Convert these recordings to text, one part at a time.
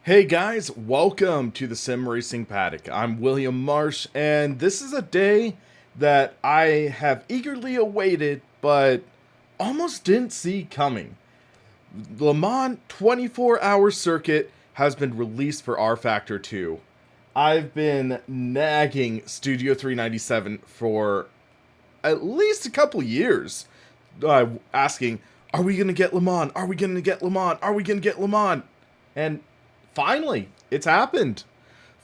Hey guys, welcome to the Sim Racing Paddock. I'm William Marsh, and this is a day that I have eagerly awaited, but almost didn't see coming. Le Mans 24-hour circuit has been released for rFactor 2. I've been nagging Studio 397 for at least a couple years, asking, are we going to get Le Mans? Are we going to get Le Mans? Are we going to get Le Mans? And finally, it's happened.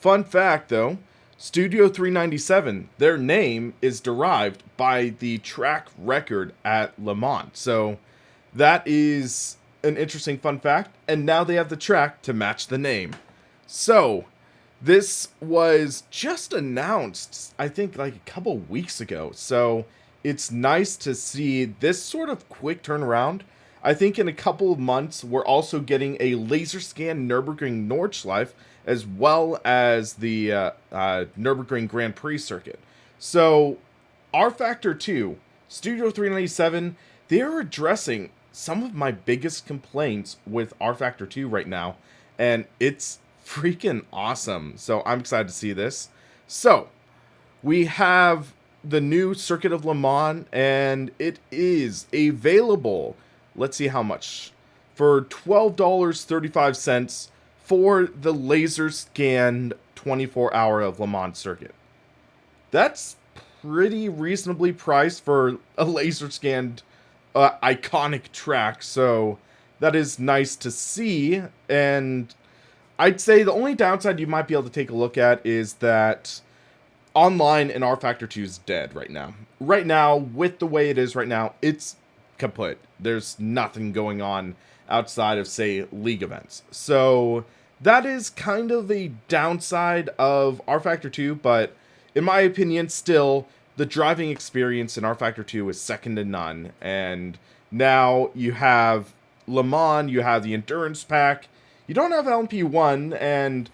Fun fact though, Studio 397, their name is derived by the track record at Le Mans. So that is an interesting fun fact, and now they have the track to match the name. So this was just announced, I think, like a couple weeks ago. So it's nice to see this sort of quick turnaround. I think in a couple of months, we're also getting a laser scan Nürburgring Nordschleife, as well as the Nürburgring Grand Prix circuit. So rFactor 2, Studio 397, they're addressing some of my biggest complaints with rFactor 2 right now, and it's freaking awesome. So I'm excited to see this. So we have the new Circuit of Le Mans, and it is available. Let's see how much. For $12.35 for the laser scanned 24-hour of Le Mans circuit. That's pretty reasonably priced for a laser scanned iconic track, so that is nice to see. And I'd say the only downside you might be able to take a look at is that online in rFactor 2 is dead right now. Right now, with the way it is right now, it's kaput. There's nothing going on outside of, say, league events. So that is kind of a downside of rFactor 2, but in my opinion, still, the driving experience in rFactor 2 is second to none. And now you have Le Mans, you have the Endurance Pack, you don't have LMP1, and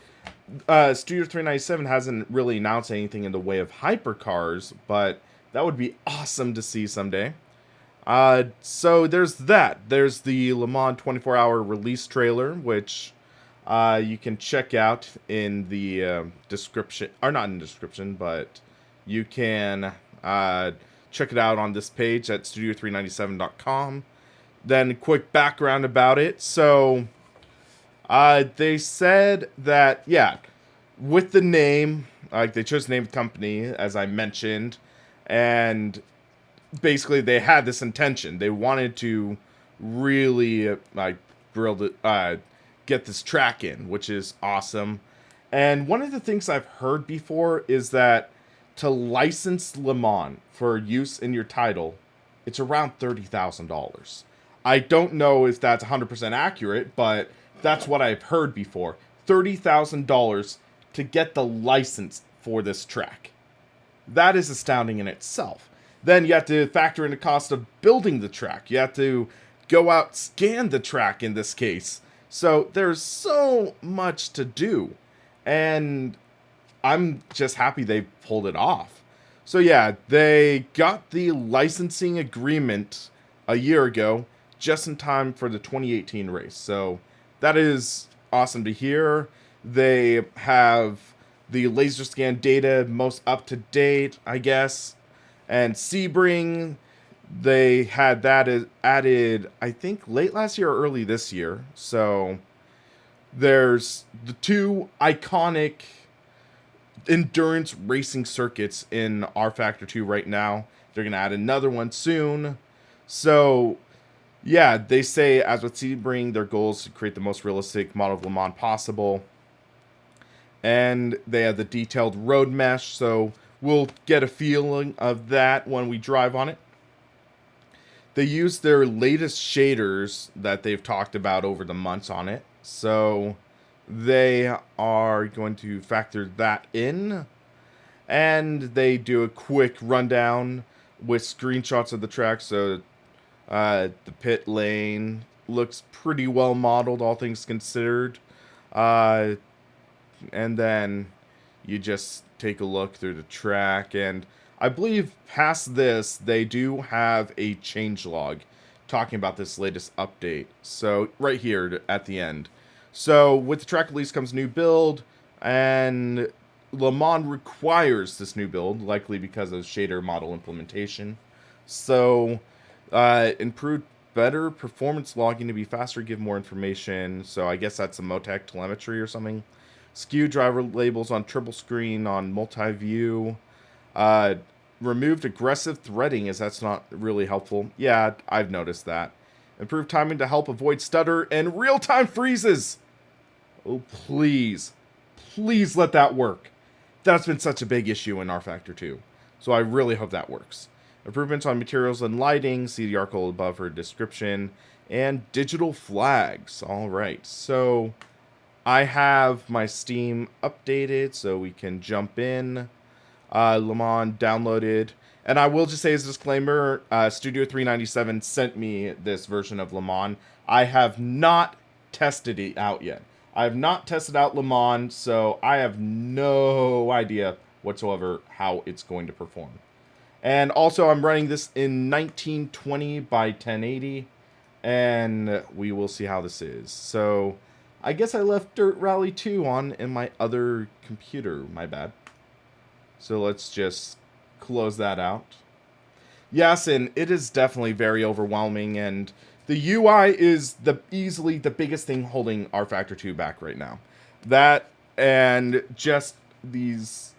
Studio 397 hasn't really announced anything in the way of hypercars, but that would be awesome to see someday. So there's that. There's the Le Mans 24-hour release trailer, which you can check out in the description, or not in the description, but you can check it out on this page at studio397.com. Then a quick background about it. So they said that, yeah, with the name, like they chose the name of the company, as I mentioned, and basically they had this intention. They wanted to really get this track in, which is awesome. And one of the things I've heard before is that to license Le Mans for use in your title, it's around $30,000. I don't know if that's 100% accurate, but that's what I've heard before. $30,000 to get the license for this track. That is astounding in itself. Then you have to factor in the cost of building the track. You have to go out, scan the track in this case. So there's so much to do. And I'm just happy they pulled it off. So yeah, they got the licensing agreement a year ago, just in time for the 2018 race. So that is awesome to hear. They have the laser scan data most up to date, I guess. And Sebring, they had that added, I think, late last year or early this year. So there's the two iconic endurance racing circuits in rFactor 2 right now. They're going to add another one soon. So yeah, they say, as with Sebring, their goal is to create the most realistic model of Le Mans possible. And they have the detailed road mesh, so we'll get a feeling of that when we drive on it. They use their latest shaders that they've talked about over the months on it. So they are going to factor that in. And they do a quick rundown with screenshots of the track. So the pit lane looks pretty well modeled, all things considered. And then you just take a look through the track, and I believe past this, they do have a changelog talking about this latest update. So right here at the end. So with the track release comes new build, and Le Mans requires this new build, likely because of shader model implementation. So improved better performance logging to be faster, give more information. So I guess that's a Motec telemetry or something. Skew driver labels on triple screen on multi-view. Removed aggressive threading, as that's not really helpful. Yeah, I've noticed that. Improved timing to help avoid stutter and real-time freezes. Oh, please. Please let that work. That's been such a big issue in rFactor 2. So I really hope that works. Improvements on materials and lighting. See the article above for description. And digital flags. Alright, so I have my Steam updated so we can jump in. Le Mans downloaded. And I will just say as a disclaimer, Studio 397 sent me this version of Le Mans. I have not tested it out yet. I have not tested out Le Mans, so I have no idea whatsoever how it's going to perform. And also, I'm running this in 1920 by 1080, and we will see how this is. So, I guess I left Dirt Rally 2 on in my other computer. My bad. So let's just close that out. Yes, and it is definitely very overwhelming, and the UI is easily the biggest thing holding rFactor 2 back right now. That and just these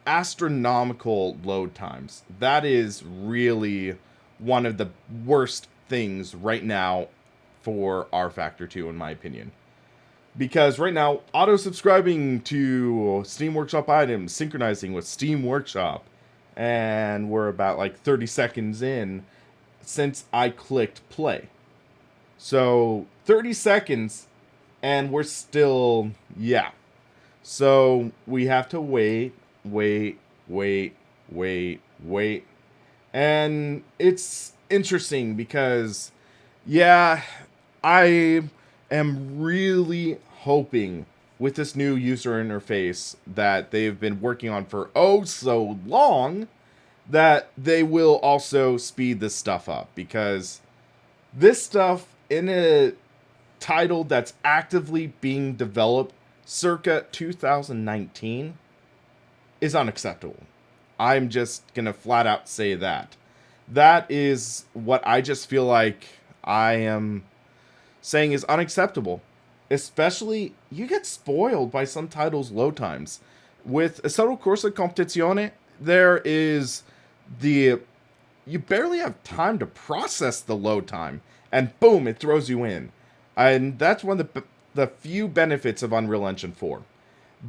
astronomical load times. That is really one of the worst things right now for rFactor 2, in my opinion. Because right now, auto-subscribing to Steam Workshop items, synchronizing with Steam Workshop, and we're about like 30 seconds in since I clicked play. So 30 seconds and we're still, yeah. So we have to wait. And it's interesting because, yeah, I am really hoping with this new user interface that they've been working on for oh so long that they will also speed this stuff up, because this stuff in a title that's actively being developed circa 2019 is unacceptable. I'm just gonna flat out say that. That is what I just feel like I am saying is unacceptable. Especially, you get spoiled by some titles' load times. With Assetto Corsa Competizione, there is you barely have time to process the load time, and boom, it throws you in. And that's one of the few benefits of Unreal Engine 4.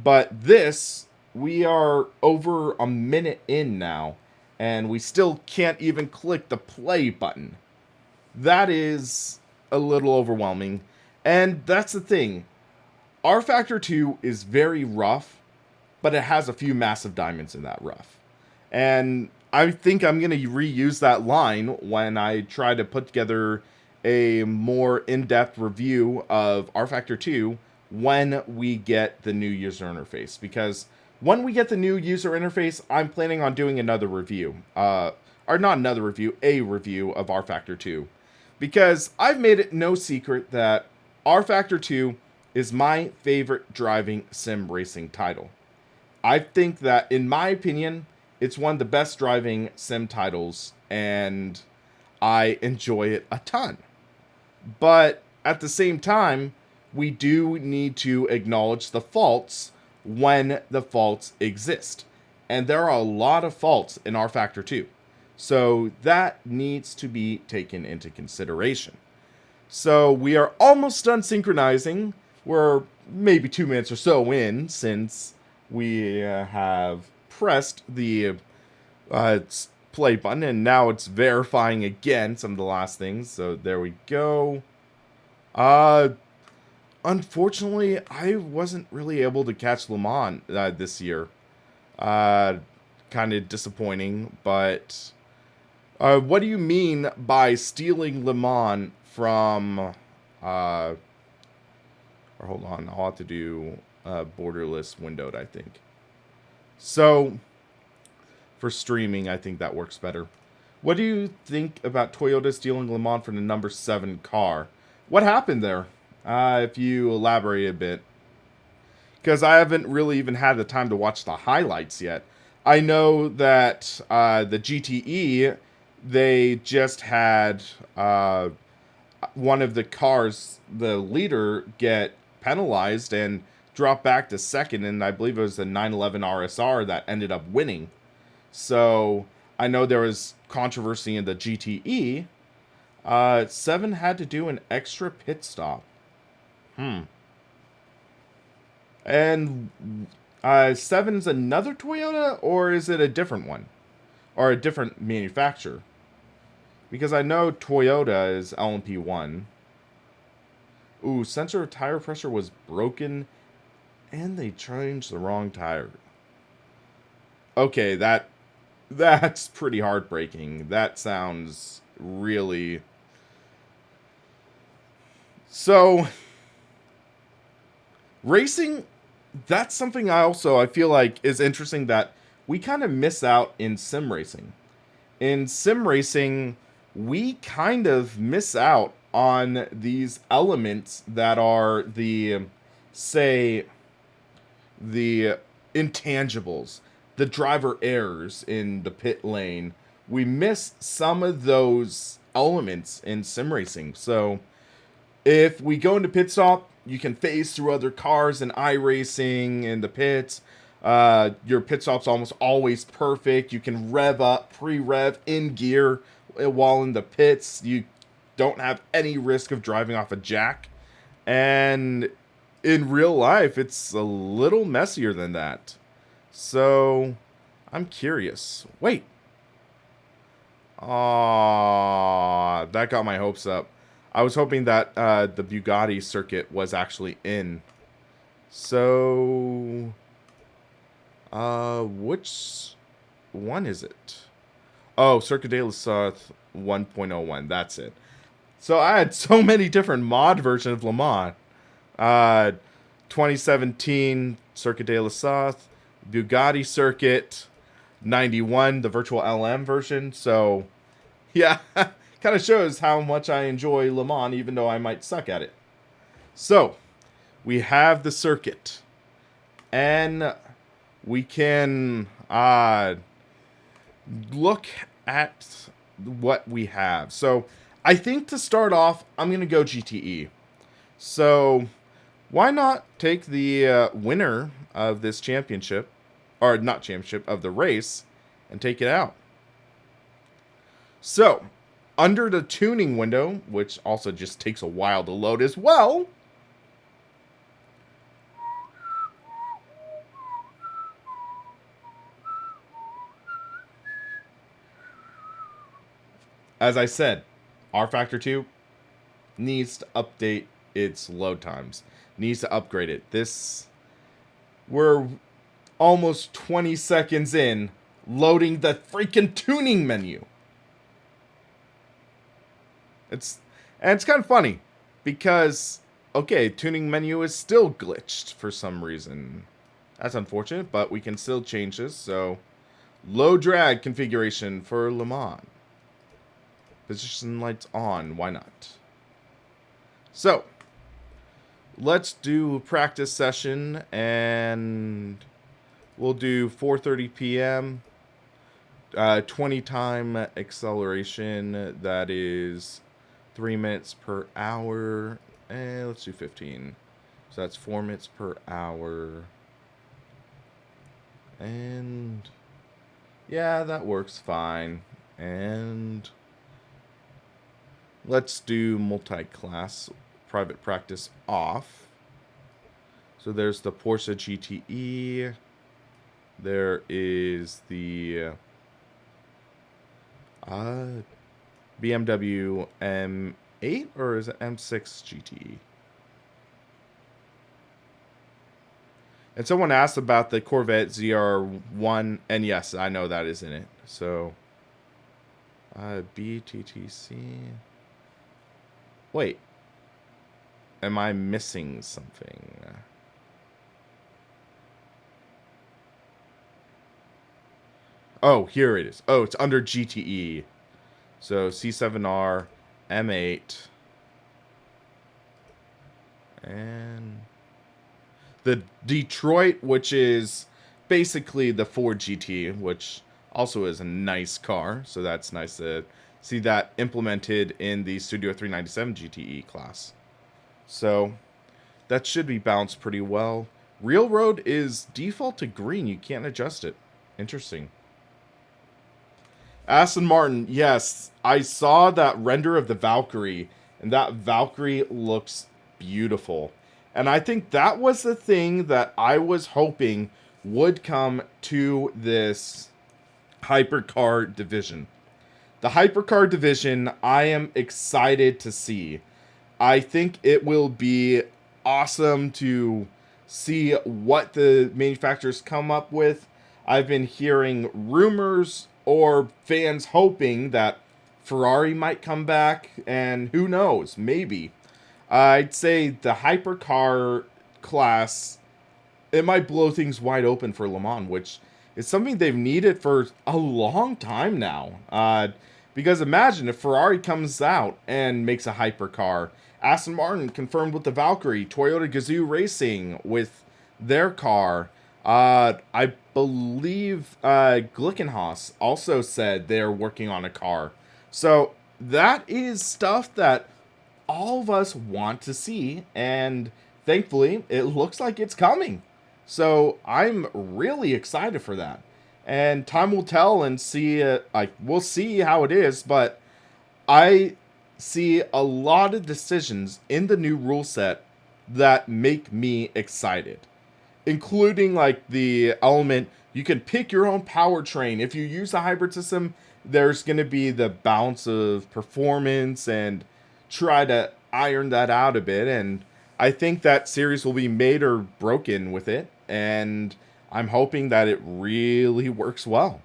But this, we are over a minute in now, and we still can't even click the play button. That is a little overwhelming. And that's the thing. rFactor 2 is very rough, but it has a few massive diamonds in that rough. And I think I'm going to reuse that line when I try to put together a more in-depth review of rFactor 2 when we get the new user interface. Because when we get the new user interface, I'm planning on doing another review. Or not another review, a review of rFactor 2. Because I've made it no secret that rFactor 2 is my favorite driving sim racing title. I think that, in my opinion, it's one of the best driving sim titles, and I enjoy it a ton. But at the same time, we do need to acknowledge the faults when the faults exist. And there are a lot of faults in rFactor 2. So that needs to be taken into consideration. So we are almost done synchronizing. We're maybe 2 minutes or so in since we have pressed the play button, and now it's verifying again some of the last things. So there we go. Unfortunately, I wasn't really able to catch Le Mans this year. Kind of disappointing, but what do you mean by stealing Le Mans from, or hold on, I'll have to do borderless windowed, I think. So, for streaming, I think that works better. What do you think about Toyota stealing Le Mans from the number 7 car? What happened there? If you elaborate a bit. Because I haven't really even had the time to watch the highlights yet. I know that the GTE, they just had one of the cars, the leader, get penalized and drop back to second, and I believe it was the 911 RSR that ended up winning. So I know there was controversy in the GTE. 7 had to do an extra pit stop. And 7's another Toyota, or is it a different one? Or a different manufacturer? Because I know Toyota is LMP1. Ooh, sensor of tire pressure was broken, and they changed the wrong tire. Okay, that's pretty heartbreaking. That sounds really... So, racing, that's something I feel like is interesting that we kind of miss out in sim racing. In sim racing, we kind of miss out on these elements that are the, say, the intangibles, the driver errors in the pit lane. We miss some of those elements in sim racing. So if we go into pit stop, you can phase through other cars in iRacing in the pits. Your pit stop's almost always perfect. You can rev up, pre-rev, in gear while in the pits. You don't have any risk of driving off a jack. And in real life, it's a little messier than that. So, I'm curious. Wait. Aww, that got my hopes up. I was hoping that the Bugatti circuit was actually in. So, which one is it? Oh, Circuit de la Sarthe 1.01. That's it. So I had so many different mod versions of Le Mans. 2017 Circuit de la Sarthe, Bugatti Circuit, 91, the virtual LM version. So, yeah, kind of shows how much I enjoy Le Mans, even though I might suck at it. So, we have the circuit. And we can look at what we have. So, I think to start off, I'm going to go GTE. So, why not take the winner of this championship, or not championship, of the race, and take it out? So, under the tuning window, which also just takes a while to load as well, as I said, rFactor 2 needs to update its load times. Needs to upgrade it. We're almost 20 seconds in, loading the freaking tuning menu. It's kind of funny, because, okay, tuning menu is still glitched for some reason. That's unfortunate, but we can still change this, so... Low drag configuration for Le Mans. Position lights on, why not? So, let's do a practice session, and we'll do 4:30 p.m. 20 time acceleration, that is 3 minutes per hour, and let's do 15. So that's 4 minutes per hour, and yeah, that works fine. And let's do multi-class private practice off. So there's the Porsche GTE. There is the BMW M8, or is it M6 GTE? And someone asked about the Corvette ZR1, and yes, I know that is in it. So, BTTC. Wait. Am I missing something? Oh, here it is. Oh, it's under GTE. So, C7R, M8. And the Detroit, which is basically the Ford GT, which also is a nice car. So that's nice to see that implemented in the Studio 397 GTE class. So that should be balanced pretty well. Real Road is default to green. You can't adjust it. Interesting. Aston Martin, yes. I saw that render of the Valkyrie, and that Valkyrie looks beautiful. And I think that was the thing that I was hoping would come to this hypercar division. The hypercar division, I am excited to see. I think it will be awesome to see what the manufacturers come up with. I've been hearing rumors or fans hoping that Ferrari might come back, and who knows, maybe. I'd say the hypercar class, it might blow things wide open for Le Mans, which is something they've needed for a long time now. Because imagine if Ferrari comes out and makes a hypercar. Aston Martin confirmed with the Valkyrie. Toyota Gazoo Racing with their car. I believe Glickenhaus also said they're working on a car. So that is stuff that all of us want to see, and thankfully it looks like it's coming. So I'm really excited for that. And time will tell and see, we'll see how it is, but I see a lot of decisions in the new rule set that make me excited. Including like the element, you can pick your own powertrain. If you use a hybrid system, there's going to be the balance of performance and try to iron that out a bit. And I think that series will be made or broken with it. And I'm hoping that it really works well.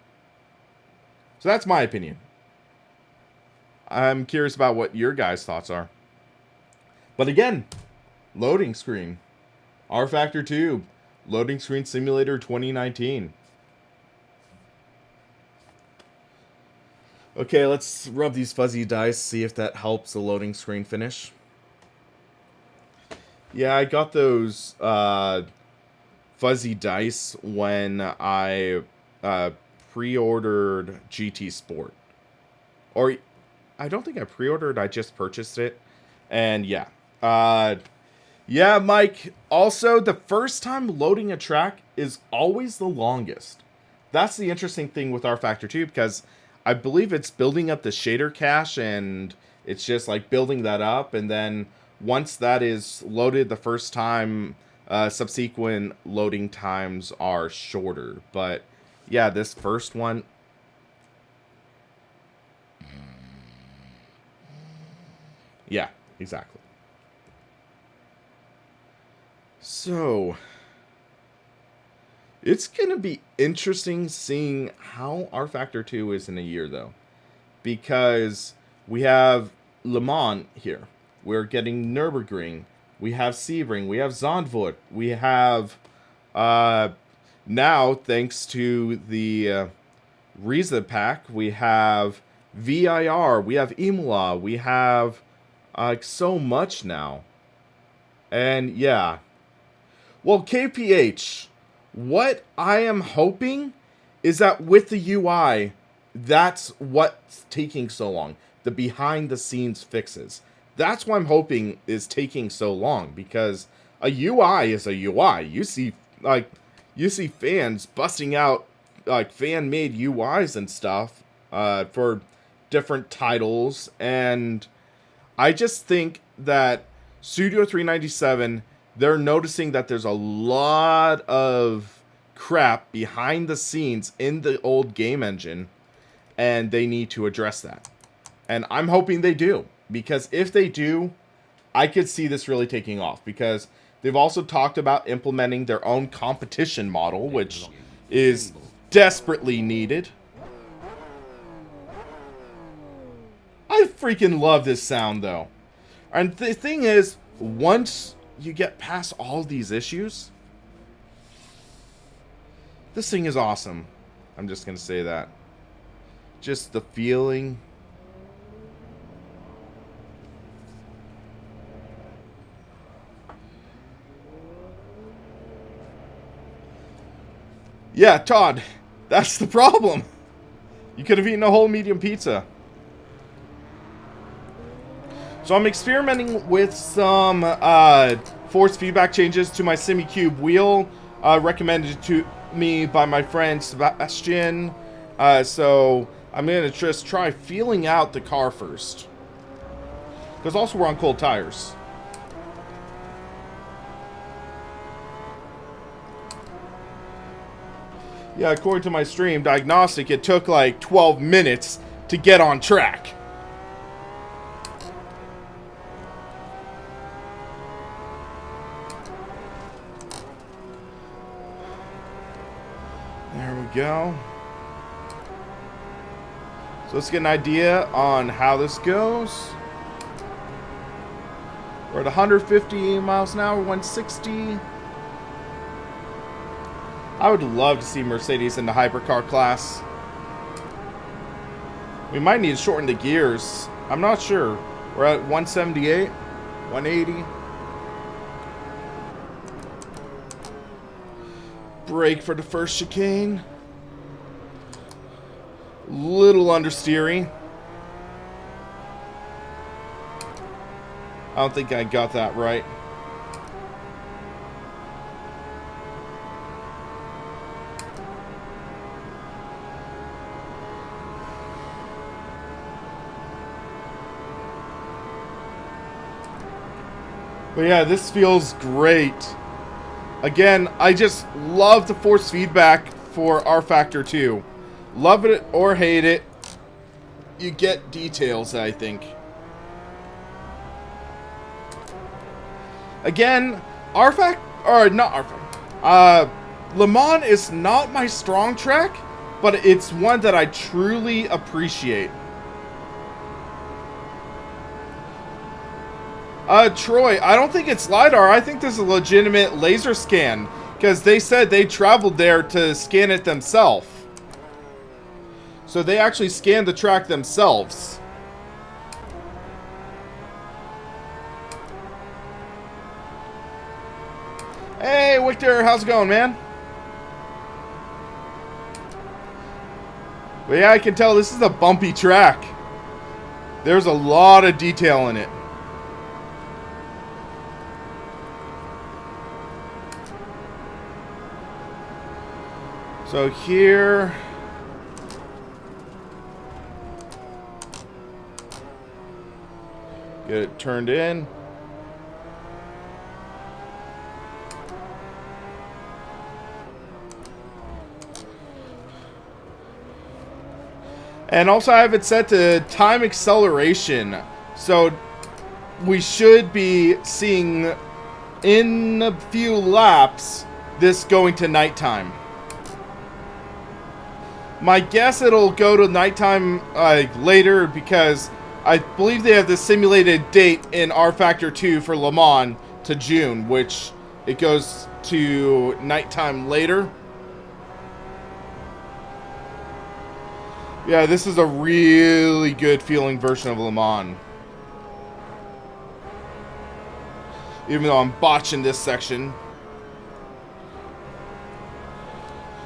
So that's my opinion. I'm curious about what your guys' thoughts are. But again, loading screen. rFactor 2. Loading Screen Simulator 2019. Okay, let's rub these fuzzy dice, see if that helps the loading screen finish. Yeah, I got those fuzzy dice when I pre-ordered GT Sport. Or, I don't think I pre-ordered, I just purchased it. And yeah. Yeah, Mike, also, the first time loading a track is always the longest. That's the interesting thing with rFactor 2, because I believe it's building up the shader cache, and it's just like building that up, and then once that is loaded the first time, subsequent loading times are shorter. But yeah, this first one... Yeah, exactly. So, it's going to be interesting seeing how rFactor 2 is in a year, though. Because we have Le Mans here. We're getting Nürburgring. We have Sebring. We have Zandvoort. We have, now, thanks to the Riesa pack, we have VIR. We have Imola. We have so much now. And, yeah. Well, KPH, what I am hoping is that with the UI, that's what's taking so long. The behind-the-scenes fixes. That's what I'm hoping is taking so long, because a UI is a UI. You see fans busting out like fan-made UIs and stuff for different titles, and I just think that Studio 397, they're noticing that there's a lot of crap behind the scenes in the old game engine, and they need to address that. And I'm hoping they do, because if they do, I could see this really taking off, because they've also talked about implementing their own competition model, which is desperately needed. I freaking love this sound, though. And the thing is, once you get past all these issues, this thing is awesome. I'm just going to say that. Just the feeling. Yeah, Todd, that's the problem. You could have eaten a whole medium pizza. So I'm experimenting with some force feedback changes to my SimiCube wheel, recommended to me by my friend Sebastian. So I'm going to just try feeling out the car first. Because also we're on cold tires. Yeah, according to my stream diagnostic, it took like 12 minutes to get on track. There we go. So let's get an idea on how this goes. We're at 150 miles an hour, 160. I would love to see Mercedes in the hypercar class. We might need to shorten the gears. I'm not sure. We're at 178, 180. Brake for the first chicane. Little understeering. I don't think I got that right. But yeah, this feels great. Again, I just love the force feedback for rFactor 2. Love it or hate it, you get details, I think. Again, rFactor, or not rFactor, Le Mans is not my strong track, but it's one that I truly appreciate. Troy, I don't think it's LiDAR. I think this is a legitimate laser scan, because they said they traveled there to scan it themselves. So they actually scanned the track themselves. Hey, Victor, how's it going, man? But yeah, I can tell this is a bumpy track. There's a lot of detail in it. So here... get it turned in. And also I have it set to time acceleration. So we should be seeing in a few laps this going to nighttime. My guess it'll go to nighttime later because I believe they have the simulated date in rFactor 2 for Le Mans to June, which it goes to nighttime later. Yeah, this is a really good feeling version of Le Mans. Even though I'm botching this section.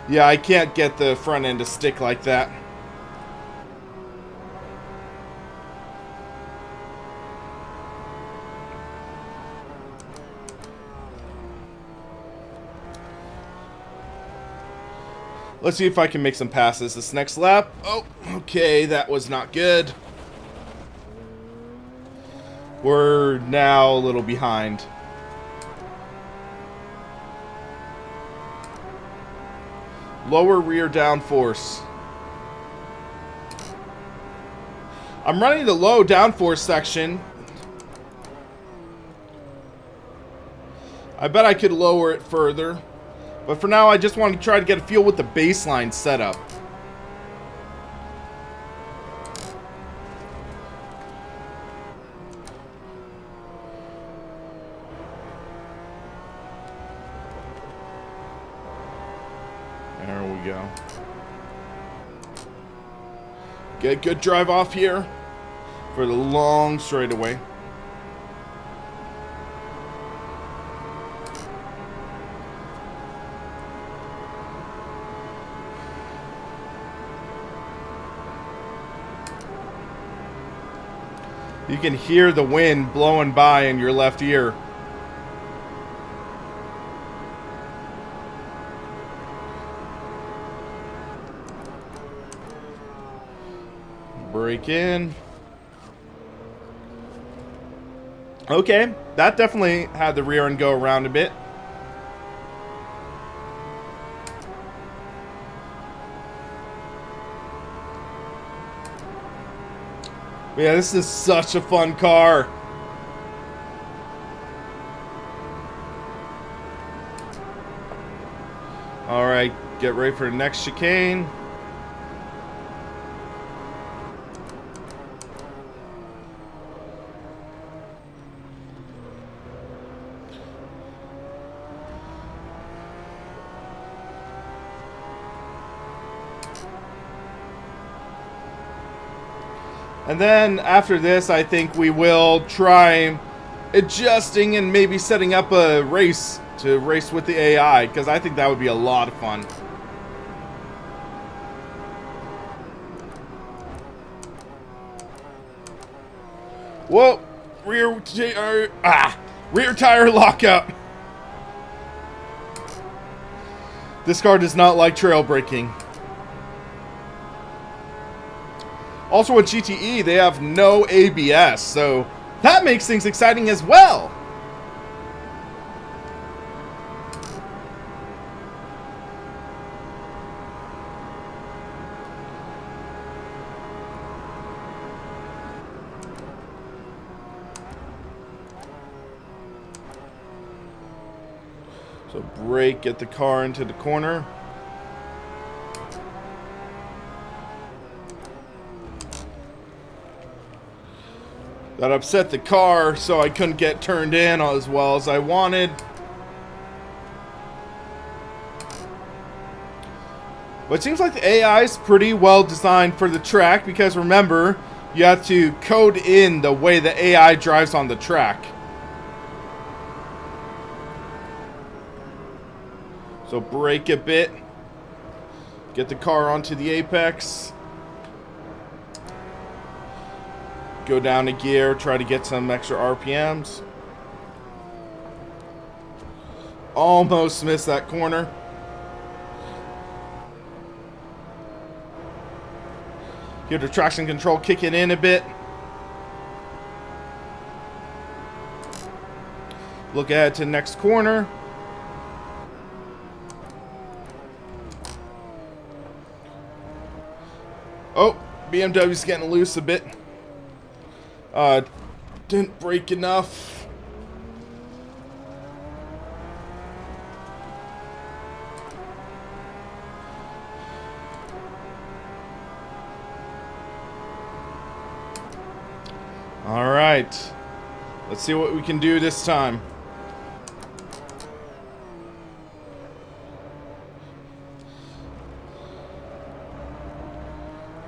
Yeah, I can't get the front end to stick like that. Let's see if I can make some passes this next lap. Oh, okay, that was not good. We're now a little behind. Lower rear downforce. I'm running the low downforce section. I bet I could lower it further. But for now, I just want to try to get a feel with the baseline setup. There we go. Get a good drive off here for the long straightaway. You can hear the wind blowing by in your left ear. Brake in. Okay, that definitely had the rear end go around a bit. Yeah, this is such a fun car. Alright, get ready for the next chicane. And then after this, I think we will try adjusting and maybe setting up a race to race with the AI, because I think that would be a lot of fun. Whoa! Rear tire lockup. This car does not like trail braking. Also with GTE, they have no ABS, so that makes things exciting as well. So brake, get the car into the corner. That upset the car, so I couldn't get turned in as well as I wanted. But it seems like the AI is pretty well designed for the track, because remember, you have to code in the way the AI drives on the track. So brake a bit. Get the car onto the apex. Go down a gear, try to get some extra RPMs. Almost missed that corner. Hear the traction control kicking in a bit. Look ahead to the next corner. Oh, BMW's getting loose a bit. Didn't brake enough. All right. Let's see what we can do this time.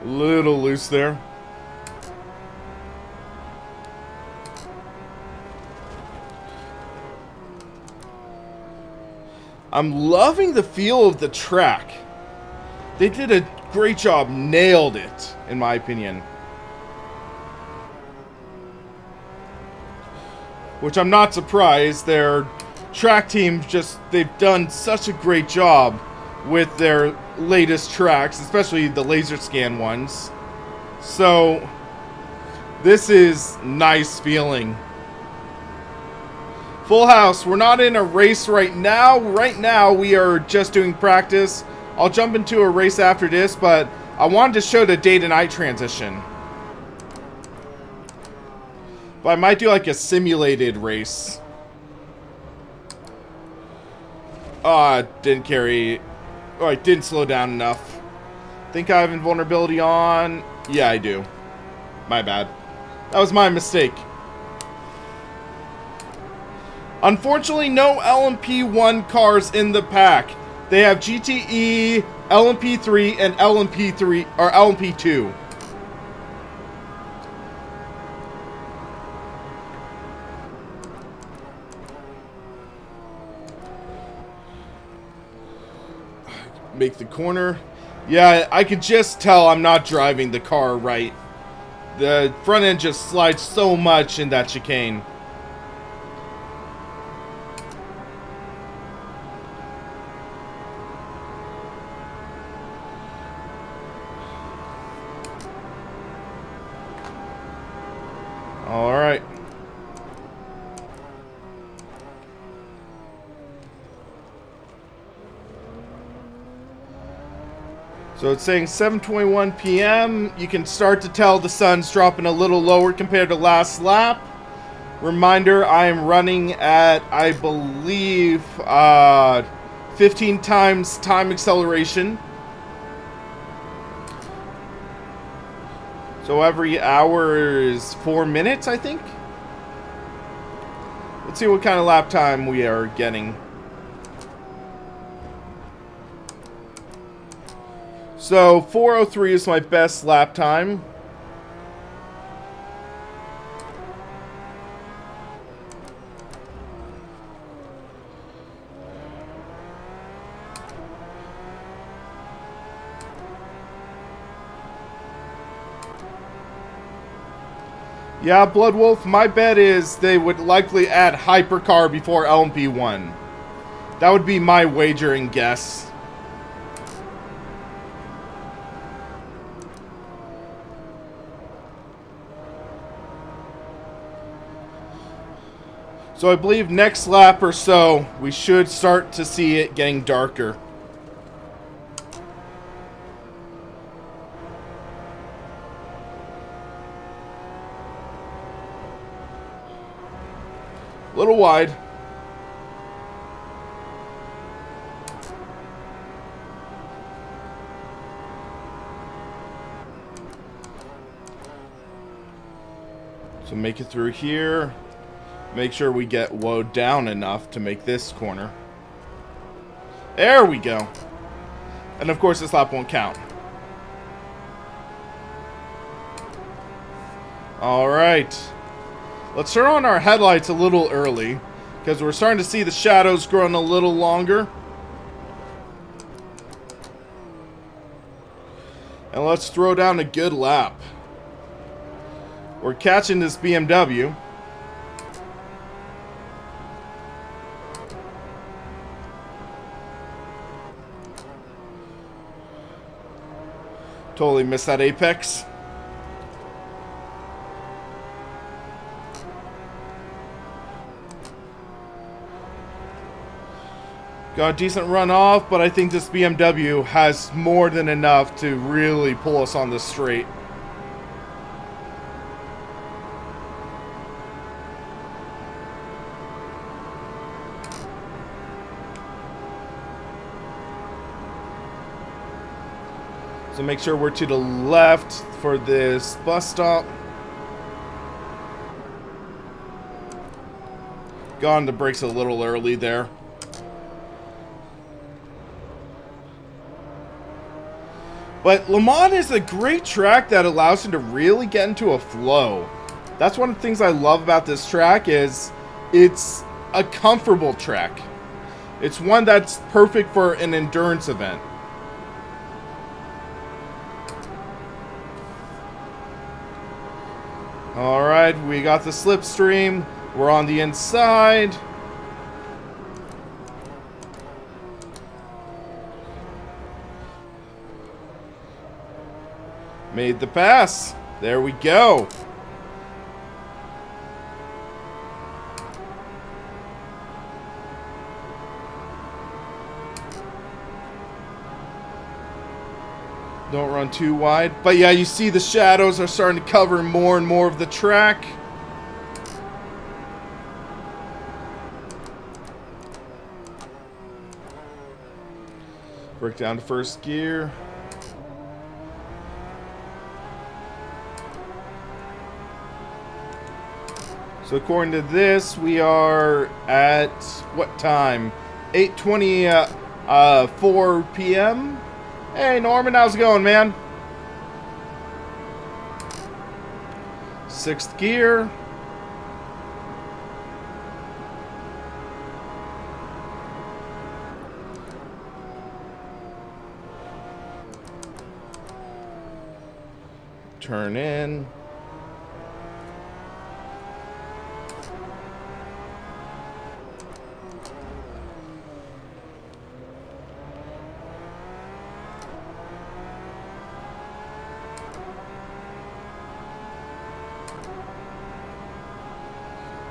A little loose there. I'm loving the feel of the track. They did a great job, nailed it, in my opinion. Which I'm not surprised, their track team they've done such a great job with their latest tracks, especially the laser scan ones. So, this is nice feeling. Full house, we're not in a race right now. Right now, we are just doing practice. I'll jump into a race after this, but I wanted to show the day to night transition. But I might do like a simulated race. Didn't carry... Oh, I didn't slow down enough. Think I have invulnerability on? Yeah, I do. My bad. That was my mistake. Unfortunately, no LMP1 cars in the pack. They have GTE, LMP3, and LMP3 or LMP2. Make the corner. Yeah, I could just tell I'm not driving the car right. The front end just slides so much in that chicane. All right. So it's saying 7:21 p.m. You can start to tell the sun's dropping a little lower compared to last lap. Reminder, I am running at, I believe, 15 times time acceleration. So every hour is 4 minutes, I think. Let's see what kind of lap time we are getting. So 4:03 is my best lap time. Yeah, Blood Wolf, my bet is they would likely add Hypercar before LMP1. That would be my wagering guess. So I believe next lap or so, we should start to see it getting darker. A little wide. So make it through here. Make sure we get woed down enough to make this corner. There we go. And of course this lap won't count. Alright. Let's turn on our headlights a little early, because we're starting to see the shadows growing a little longer. And let's throw down a good lap. We're catching this BMW. Totally missed that apex. Got a decent run off, but I think this BMW has more than enough to really pull us on this straight. So make sure we're to the left for this bus stop. Got on the brakes a little early there. But Le Mans is a great track that allows you to really get into a flow. That's one of the things I love about this track is it's a comfortable track. It's one that's perfect for an endurance event. Alright, we got the slipstream. We're on the inside. Made the pass. There we go. Don't run too wide. But yeah, you see the shadows are starting to cover more and more of the track. Break down to first gear. So according to this, we are at what time? 8:24 p.m. Hey Norman, how's it going, man? Sixth gear. Turn in.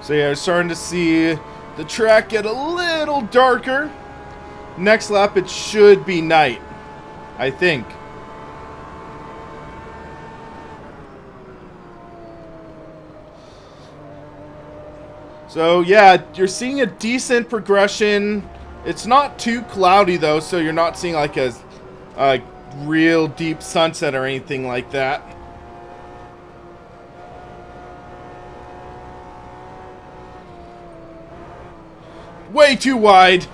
So yeah, starting to see the track get a little darker. Next lap, it should be night, I think. So yeah, you're seeing a decent progression. It's not too cloudy though, so you're not seeing like a real deep sunset or anything like that. Way too wide.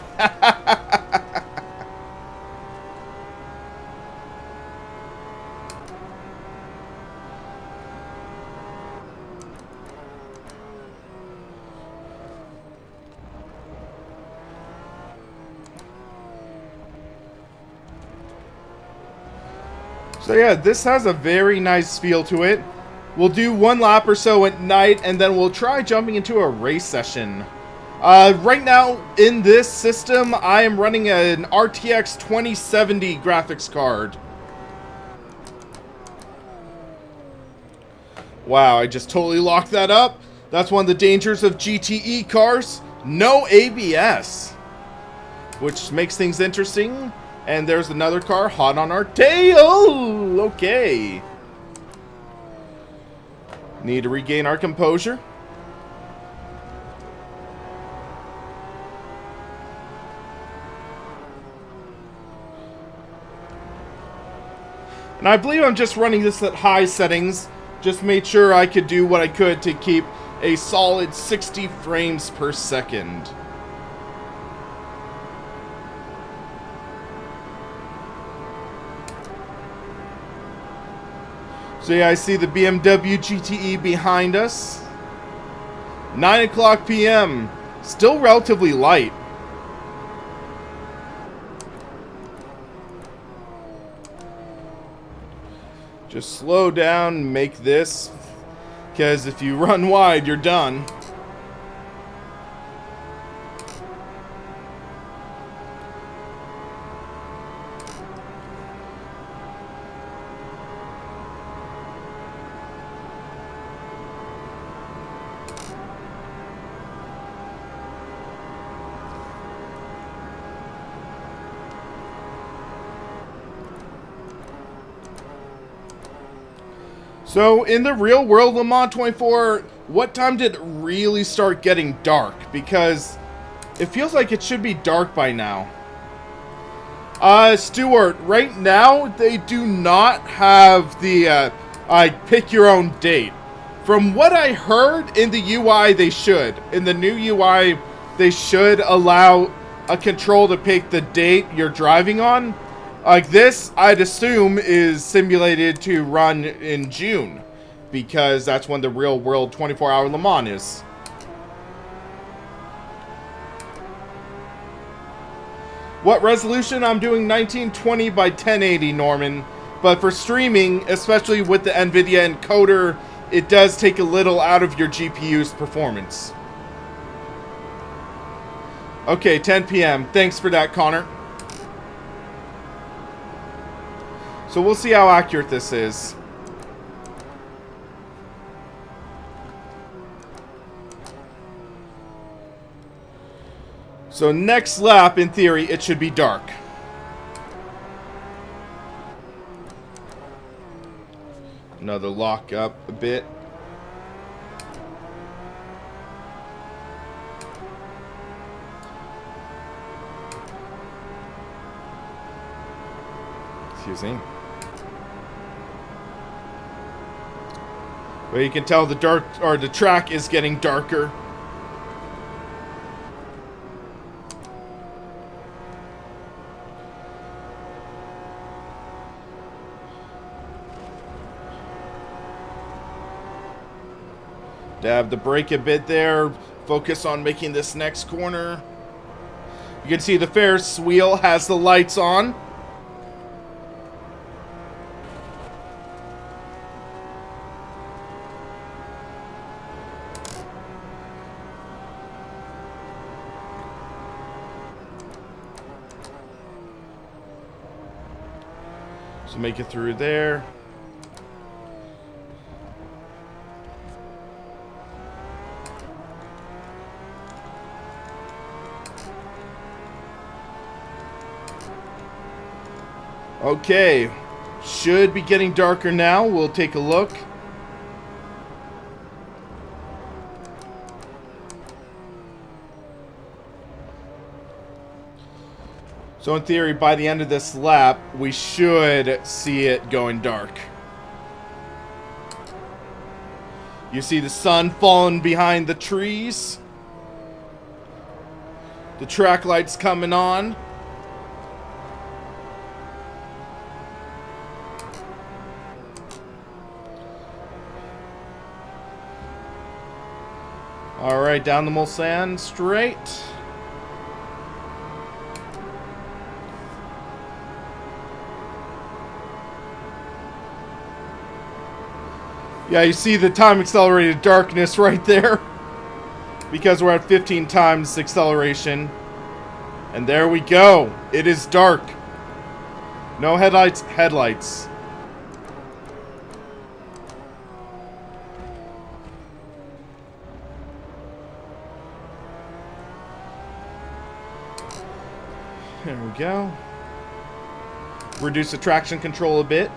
So yeah, this has a very nice feel to it. We'll do one lap or so at night, and then we'll try jumping into a race session. Right now, in this system, I am running an RTX 2070 graphics card. Wow, I just totally locked that up. That's one of the dangers of GTE cars. No ABS, which makes things interesting. And there's another car hot on our tail. Okay. Need to regain our composure. And I believe I'm just running this at high settings. Just made sure I could do what I could to keep a solid 60 frames per second. So yeah, I see the BMW GTE behind us. 9 o'clock p.m. Still relatively light. Just slow down, make this, because if you run wide, you're done. So, in the real world Le Mans 24, what time did it really start getting dark? Because it feels like it should be dark by now. Stuart, right now, they do not have the, pick your own date. From what I heard, in the UI, they should. In the new UI, they should allow a control to pick the date you're driving on. Like this, I'd assume, is simulated to run in June, because that's when the real world 24-hour Le Mans is. What resolution? I'm doing 1920 by 1080, Norman. But for streaming, especially with the NVIDIA encoder, it does take a little out of your GPU's performance. Okay, 10 p.m. Thanks for that, Connor. So we'll see how accurate this is. So next lap, in theory, it should be dark. Another lock up a bit. Excuse me. Well, you can tell the track is getting darker. Dab the brake a bit there. Focus on making this next corner. You can see the Ferris wheel has the lights on. So make it through there. Okay, should be getting darker now. We'll take a look. So in theory, by the end of this lap, we should see it going dark. You see the sun falling behind the trees. The track lights coming on. Alright, down the Mulsanne straight. Yeah, you see the time accelerated darkness right there. Because we're at 15 times acceleration. And there we go. It is dark. No headlights. Headlights. There we go. Reduce the traction control a bit.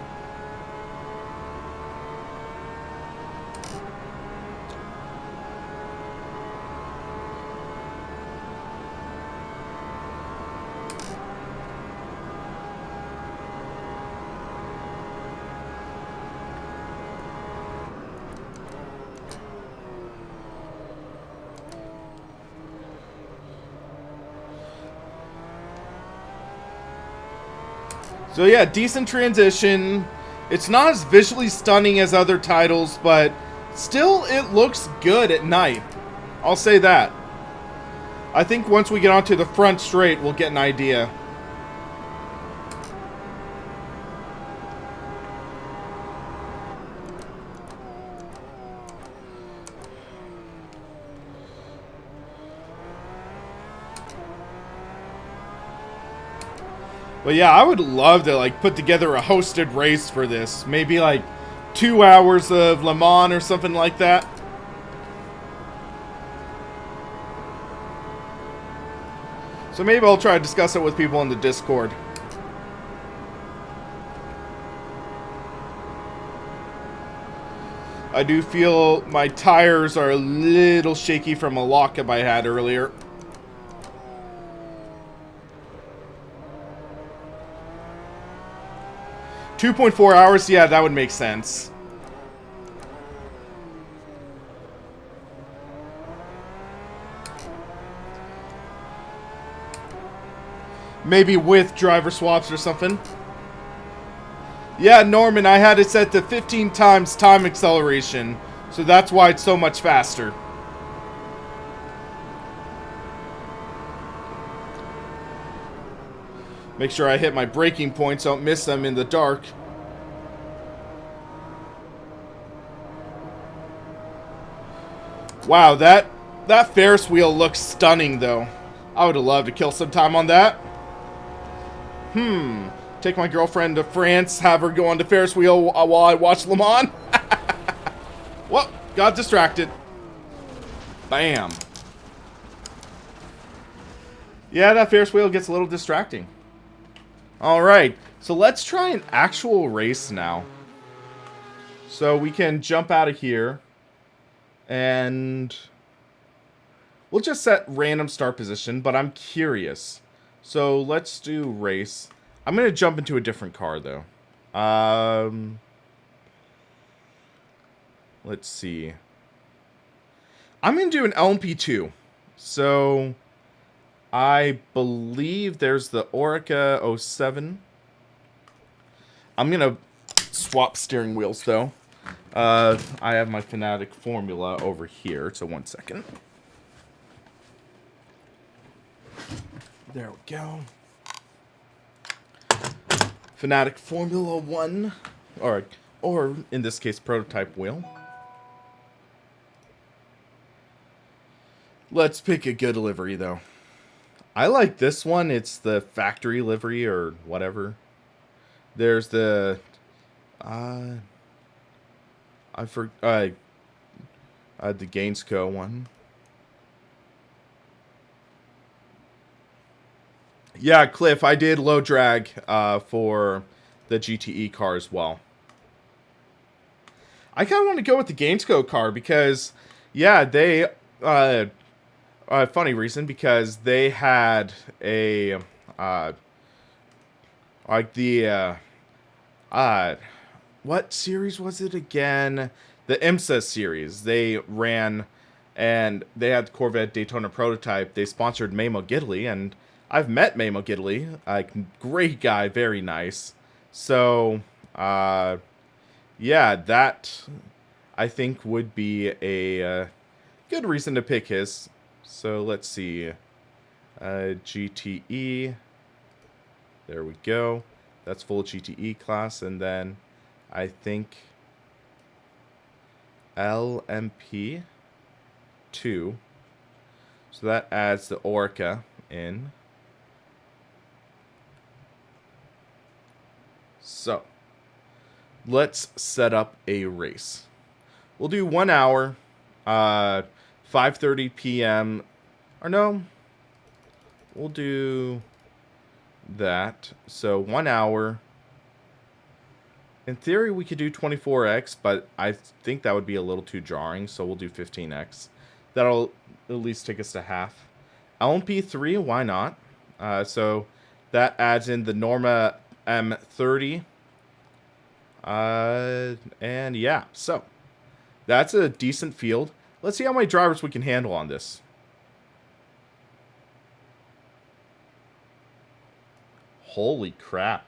So yeah, decent transition. It's not as visually stunning as other titles, but still it looks good at night. I'll say that. I think once we get onto the front straight, we'll get an idea. But yeah, I would love to like put together a hosted race for this. Maybe like 2 hours of Le Mans or something like that. So maybe I'll try to discuss it with people in the Discord. I do feel my tires are a little shaky from a lockup I had earlier. $2.4 hours, yeah, that would make sense. Maybe with driver swaps or something. Yeah, Norman, I had it set to 15 times time acceleration, so that's why it's so much faster. Make sure I hit my braking points, don't miss them in the dark. Wow, that Ferris wheel looks stunning, though. I would have loved to kill some time on that. Take my girlfriend to France, have her go on the Ferris wheel while I watch Le Mans. Well, got distracted. Bam. Yeah, that Ferris wheel gets a little distracting. Alright, so let's try an actual race now. So we can jump out of here. And we'll just set random start position, but I'm curious. So let's do race. I'm going to jump into a different car, though. Let's see. I'm going to do an LMP2. So I believe there's the Orica 07. I'm going to swap steering wheels, though. I have my Fanatic formula over here, so 1 second. There we go. Fanatic Formula 1, or in this case, prototype wheel. Let's pick a good livery, though. I like this one. It's the factory livery or whatever. There's the the Gainsco one. Yeah, Cliff, I did low drag for the GTE car as well. I kind of want to go with the Gamesco car because, yeah, they, funny reason, because they had a, like the, what series was it again? The IMSA series. They ran, and they had the Corvette Daytona prototype. They sponsored Mamo Gidley, and I've met Mamo Gidley. Like, great guy, very nice. So, yeah, that I think would be a good reason to pick his. So let's see, GTE. There we go. That's full GTE class, and then I think LMP 2. So that adds the Orca in. So let's set up a race. We'll do 1 hour, 5:30 p.m. Or no, we'll do that. So 1 hour. In theory, we could do 24x, but I think that would be a little too jarring, so we'll do 15x. That'll at least take us to half. LMP3, why not? So that adds in the Norma M30. And yeah, so that's a decent field. Let's see how many drivers we can handle on this. Holy crap.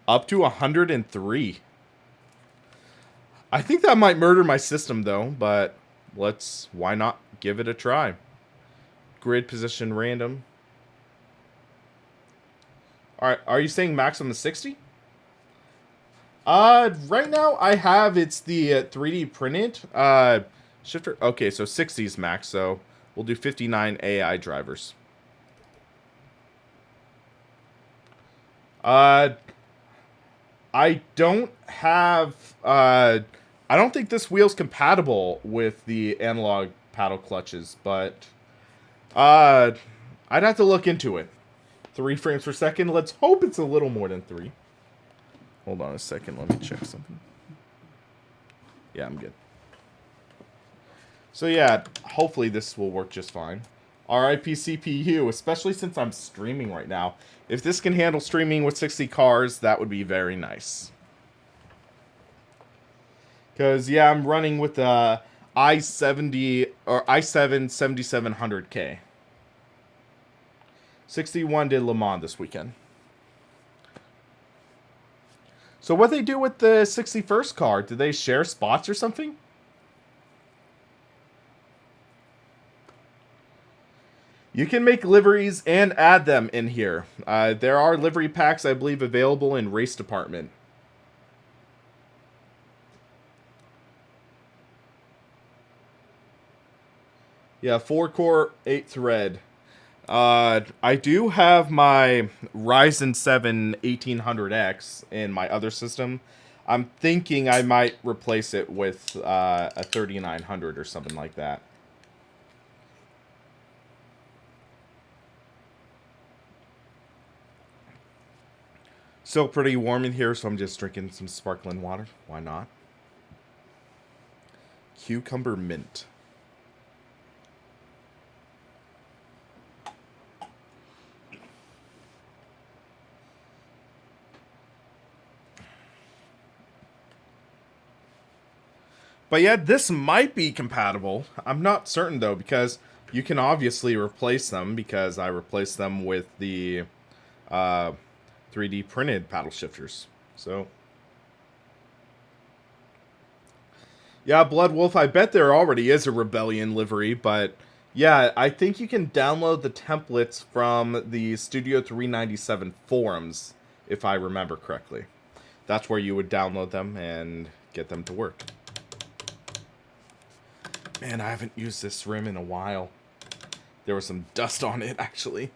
Up to 103. I think that might murder my system, though, but why not give it a try? Grid position random. Alright, are you saying maximum 60? Right now I have, it's the 3D printed, shifter. Okay, so 60 is max, so we'll do 59 AI drivers. I don't have, I don't think this wheel's compatible with the analog paddle clutches, but, I'd have to look into it. 3 frames per second. Let's hope it's a little more than 3. Hold on a second. Let me check something. Yeah, I'm good. So yeah, hopefully this will work just fine. RIP CPU, especially since I'm streaming right now. If this can handle streaming with 60 cars, that would be very nice. Because, yeah, I'm running with the i7 7700K. 61 did Le Mans this weekend. So what they do with the 61st car? Did they share spots or something? You can make liveries and add them in here. There are livery packs, I believe, available in race department. Yeah, 4-core, 8-thread. I do have my Ryzen 7 1800X in my other system. I'm thinking I might replace it with a 3900 or something like that. Still pretty warm in here, so I'm just drinking some sparkling water. Why not? Cucumber mint. But yeah, this might be compatible. I'm not certain, though, because you can obviously replace them, because I replaced them with the 3D printed paddle shifters. So, yeah, Blood Wolf, I bet there already is a Rebellion livery, but yeah, I think you can download the templates from the Studio 397 forums, if I remember correctly. That's where you would download them and get them to work. Man, I haven't used this rim in a while. There was some dust on it, actually.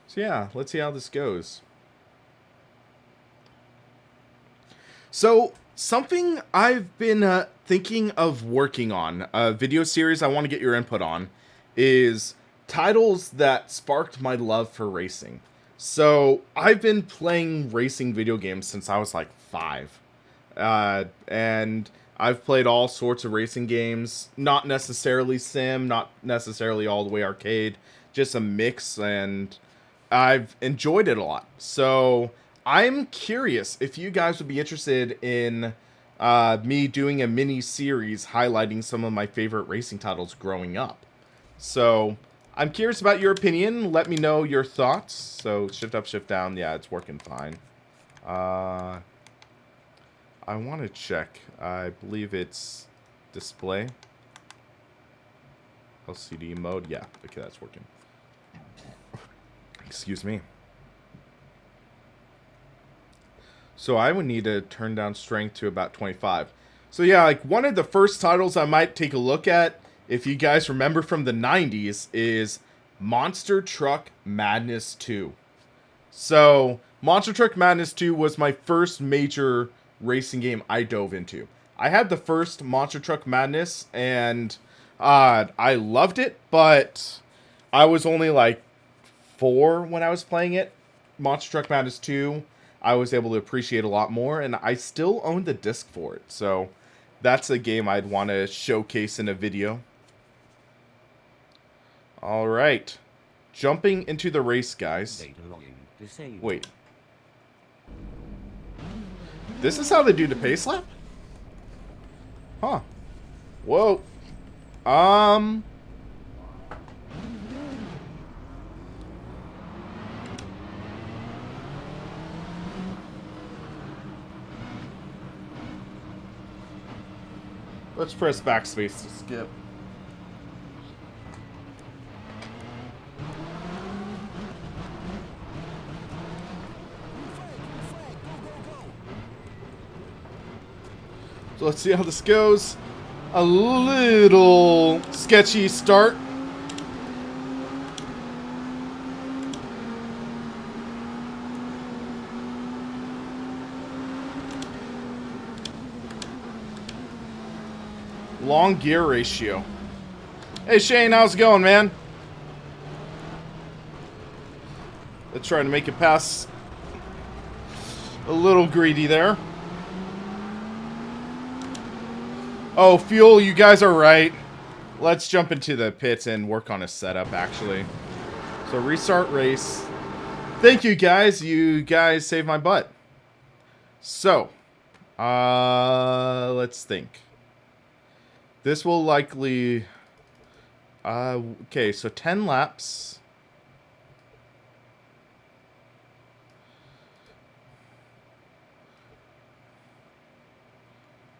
So yeah, let's see how this goes. So, Something I've been thinking of working on, a video series I want to get your input on, is titles that sparked my love for racing. So, I've been playing racing video games since I was like 5. And I've played all sorts of racing games, not necessarily sim, not necessarily all the way arcade, just a mix, and I've enjoyed it a lot. So I'm curious if you guys would be interested in me doing a mini series highlighting some of my favorite racing titles growing up. So I'm curious about your opinion. Let me know your thoughts. So shift up, shift down. Yeah, it's working fine. I want to check. I believe it's display. LCD mode. Yeah, okay, that's working. Excuse me. So I would need to turn down strength to about 25. So yeah, like one of the first titles I might take a look at, if you guys remember from the 90s, is Monster Truck Madness 2. So Monster Truck Madness 2 was my first major racing game I dove into. I had the first Monster Truck Madness, and I loved it, but I was only like 4 when I was playing it. Monster Truck Madness 2, I was able to appreciate a lot more, and I still own the disc for it. So that's a game I'd want to showcase in a video. Alright. Jumping into the race, guys. Wait. This is how they do the pace lap? Huh. Whoa. Let's press backspace to skip. So let's see how this goes. A little sketchy start. Long gear ratio. Hey Shane, how's it going, man? Let's try to make it pass. A little greedy there. Oh, fuel, you guys are right. Let's jump into the pits and work on a setup, actually. So, restart race. Thank you, guys. You guys saved my butt. So, let's think. This will likely... okay, so 10 laps.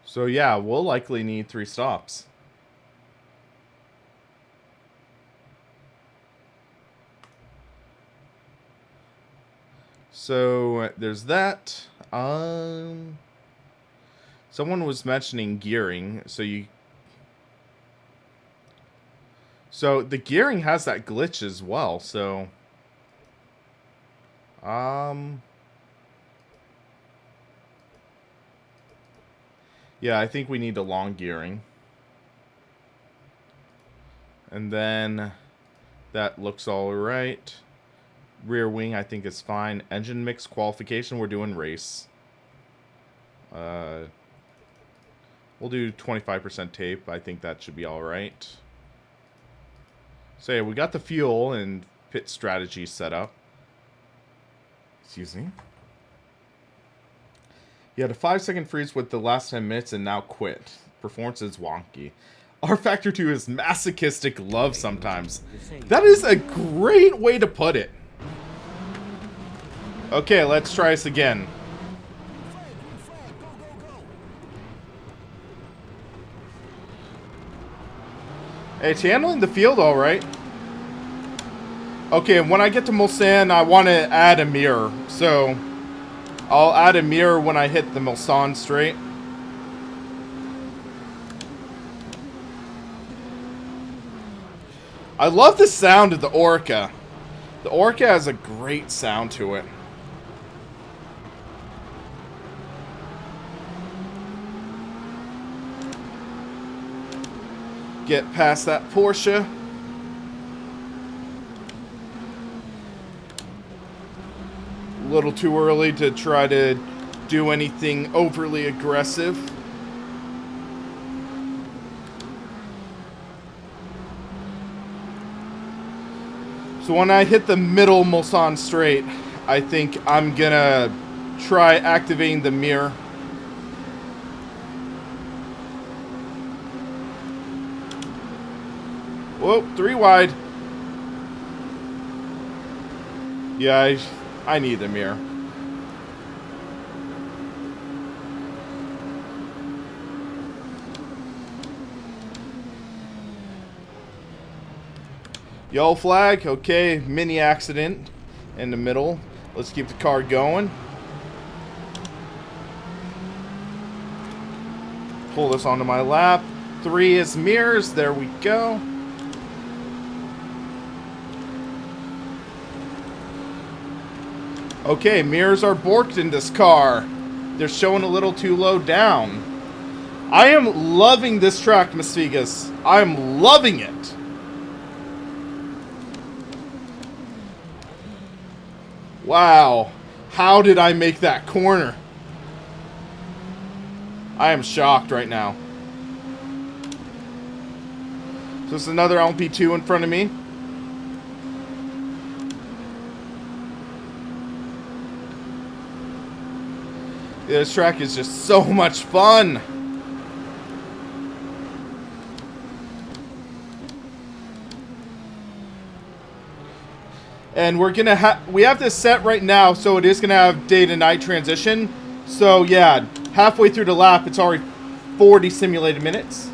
So yeah, we'll likely need 3 stops. So there's that. Someone was mentioning gearing, so the gearing has that glitch as well, so yeah, I think we need a long gearing. And then that looks all right. Rear wing, I think, is fine. Engine mix qualification, we're doing race. We'll do 25% tape. I think that should be all right. So yeah, we got the fuel and pit strategy set up. Excuse me. He had a 5-second freeze with the last 10 minutes and now quit. Performance is wonky. rFactor 2 is masochistic love sometimes. That is a great way to put it. Okay, let's try this again. Hey, it's handling the field all right. Okay, when I get to Mulsanne, I want to add a mirror. So, I'll add a mirror when I hit the Mulsanne straight. I love the sound of the Orca. The Orca has a great sound to it. get past that Porsche. A little too early to try to do anything overly aggressive. So when I hit the middle Mulsanne straight, I think I'm gonna try activating the mirror. Whoa, 3 wide. Yeah, I need the mirror. Yellow flag, okay, mini accident in the middle. Let's keep the car going. Pull this onto my lap. 3 is mirrors, there we go. Okay, mirrors are borked in this car. They're showing a little too low down. I am loving this track, Misfigas. I'm loving it. Wow. How did I make that corner? I am shocked right now. So it's another LP2 in front of me. This track is just so much fun. And we're gonna we have this set right now, so it is gonna have day to night transition. So yeah, halfway through the lap, it's already 40 simulated minutes.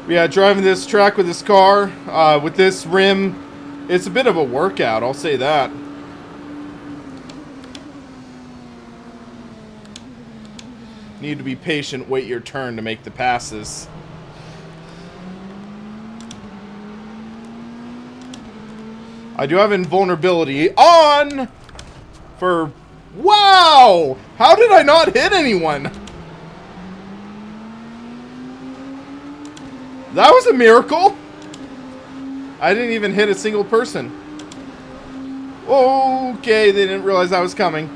Yeah, driving this track with this car, with this rim, it's a bit of a workout, I'll say that. Need to be patient, wait your turn to make the passes. I do have invulnerability on for... Wow! How did I not hit anyone? That was a miracle. I didn't even hit a single person. Okay, they didn't realize I was coming.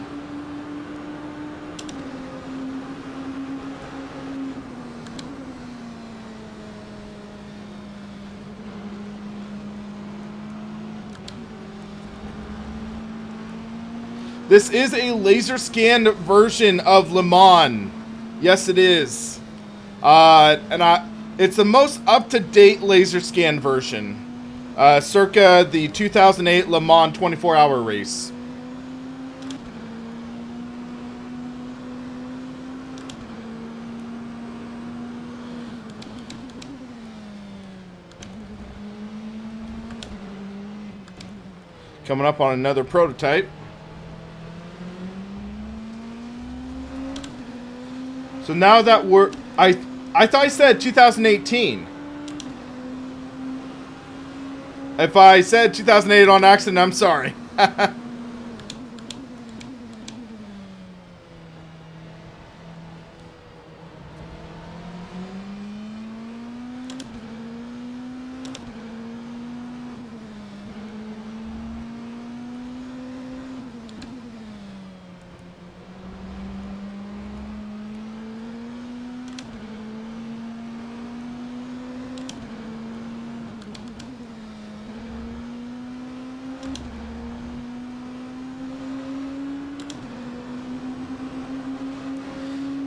This is a laser scanned version of Le Mans. Yes, it is. It's the most up-to-date laser scan version. Circa the 2008 Le Mans 24-hour race. Coming up on another prototype. So now that I thought I said 2018. If I said 2008 on accident, I'm sorry.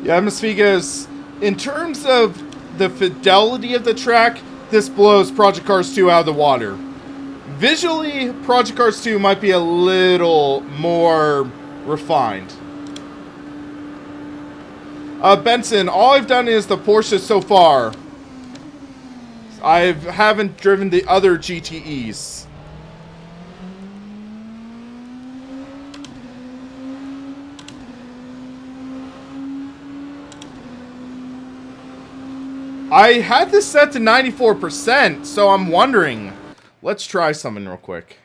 Yeah, Misfigas, in terms of the fidelity of the track, this blows Project Cars 2 out of the water. Visually, Project Cars 2 might be a little more refined. Benson, all I've done is the Porsche so far. I haven't driven the other GTEs. I had this set to 94%, so I'm wondering. Let's try something real quick.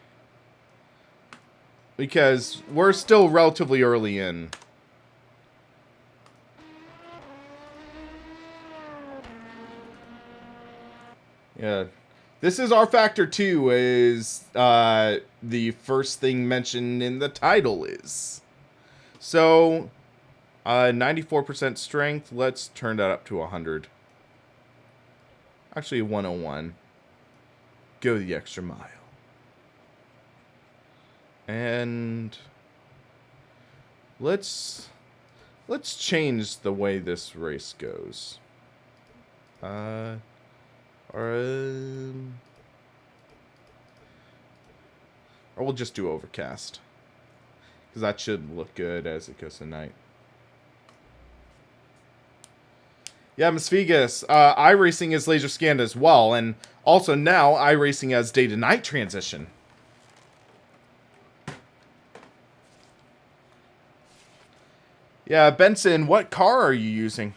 because we're still relatively early in. Yeah. This is rFactor 2, is the first thing mentioned in the title is. So, 94% strength. Let's turn that up to 100. Actually, 101. Go the extra mile. And let's change the way this race goes. Or we'll just do overcast, because that should look good as it goes to night. Yeah, Ms. Vegas, iRacing is laser scanned as well, and also now iRacing has day to night transition. Yeah, Benson, what car are you using?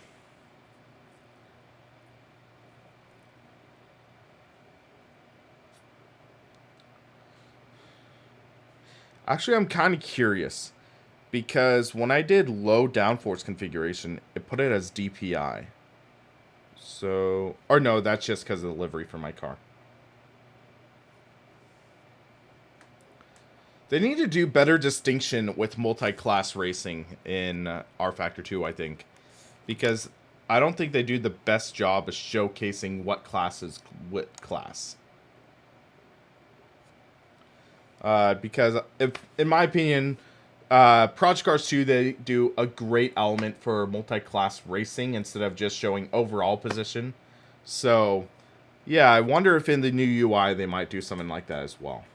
Actually, I'm kind of curious, because when I did low downforce configuration, it put it as DPI. So, or no, that's just because of the livery for my car. They need to do better distinction with multi-class racing in rFactor 2, I think. Because I don't think they do the best job of showcasing what class is what class. Because, in my opinion, Project Cars 2, they do a great element for multi-class racing instead of just showing overall position. So, yeah, I wonder if in the new UI they might do something like that as well.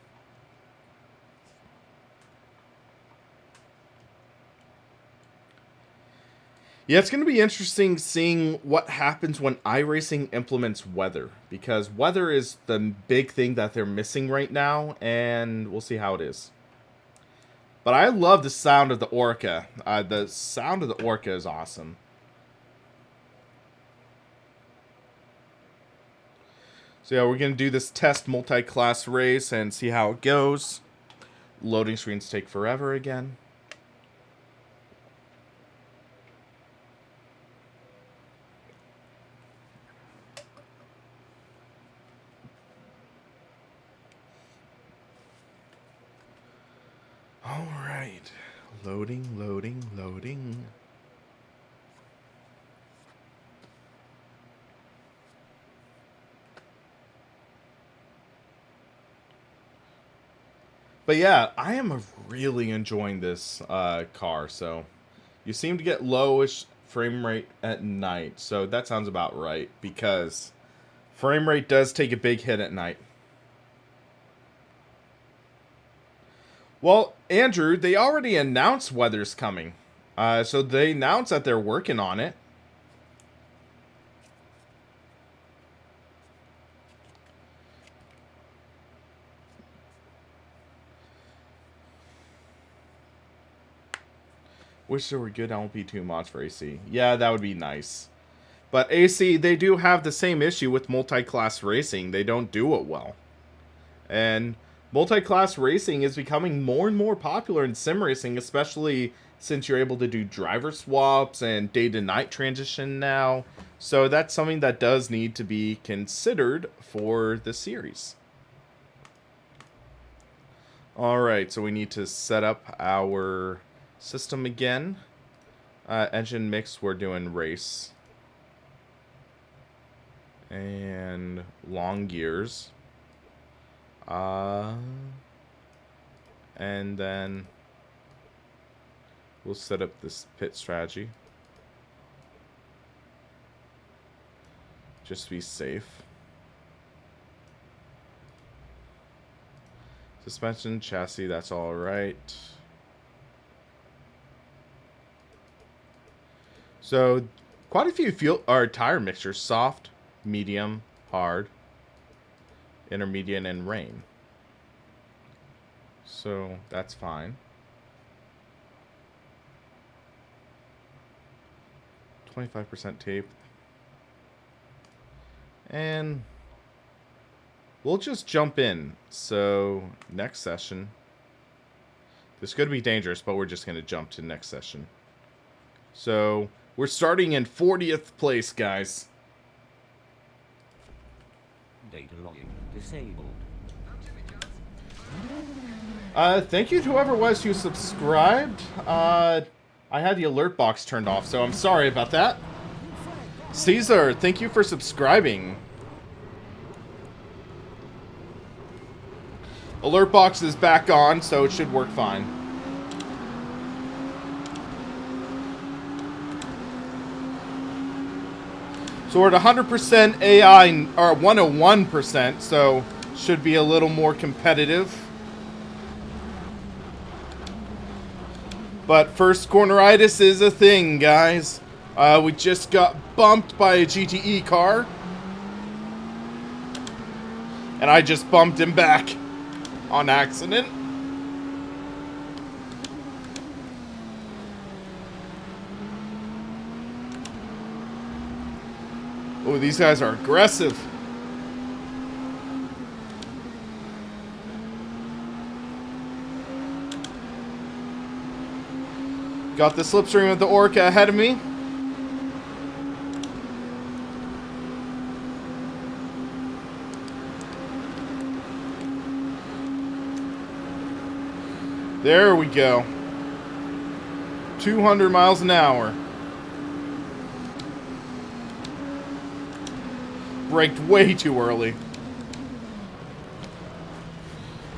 Yeah, it's going to be interesting seeing what happens when iRacing implements weather, because weather is the big thing that they're missing right now, and we'll see how it is. But I love the sound of the Orca. The sound of the Orca is awesome. So yeah, we're going to do this test multi-class race and see how it goes. Loading screens take forever again. Alright. Loading, loading, loading. But yeah, I am really enjoying this car. So you seem to get lowish frame rate at night. So that sounds about right, because frame rate does take a big hit at night. Well, Andrew, they already announced weather's coming. So they announced that they're working on it. Wish there were good LP2 mods for AC. Yeah, that would be nice. But AC, they do have the same issue with multi-class racing. They don't do it well. And multi-class racing is becoming more and more popular in sim racing, especially since you're able to do driver swaps and day to night transition now. So that's something that does need to be considered for the series. Alright, so we need to set up our system again. Engine mix, we're doing race. And long gears. And then we'll set up this pit strategy. Just to be safe. Suspension, chassis, that's all right. So, quite a few fuel or tire mixtures: soft, medium, hard, intermediate, and rain. So that's fine. 25% tape. And we'll just jump in. So next session, This could be dangerous, but we're just going to jump to the next session. So, we're starting in 40th place, guys. Data logging disabled. Thank you to whoever was who subscribed. I had the alert box turned off, so I'm sorry about that. Caesar, thank you for subscribing. Alert box is back on, so it should work fine. So we're at 100% AI, or 101%, so should be a little more competitive. But first corneritis is a thing, guys. We just got bumped by a GTE car. And I just bumped him back on accident. Oh, these guys are aggressive. Got the slipstream of the Orca ahead of me. There we go. 200 miles an hour. Braked way too early.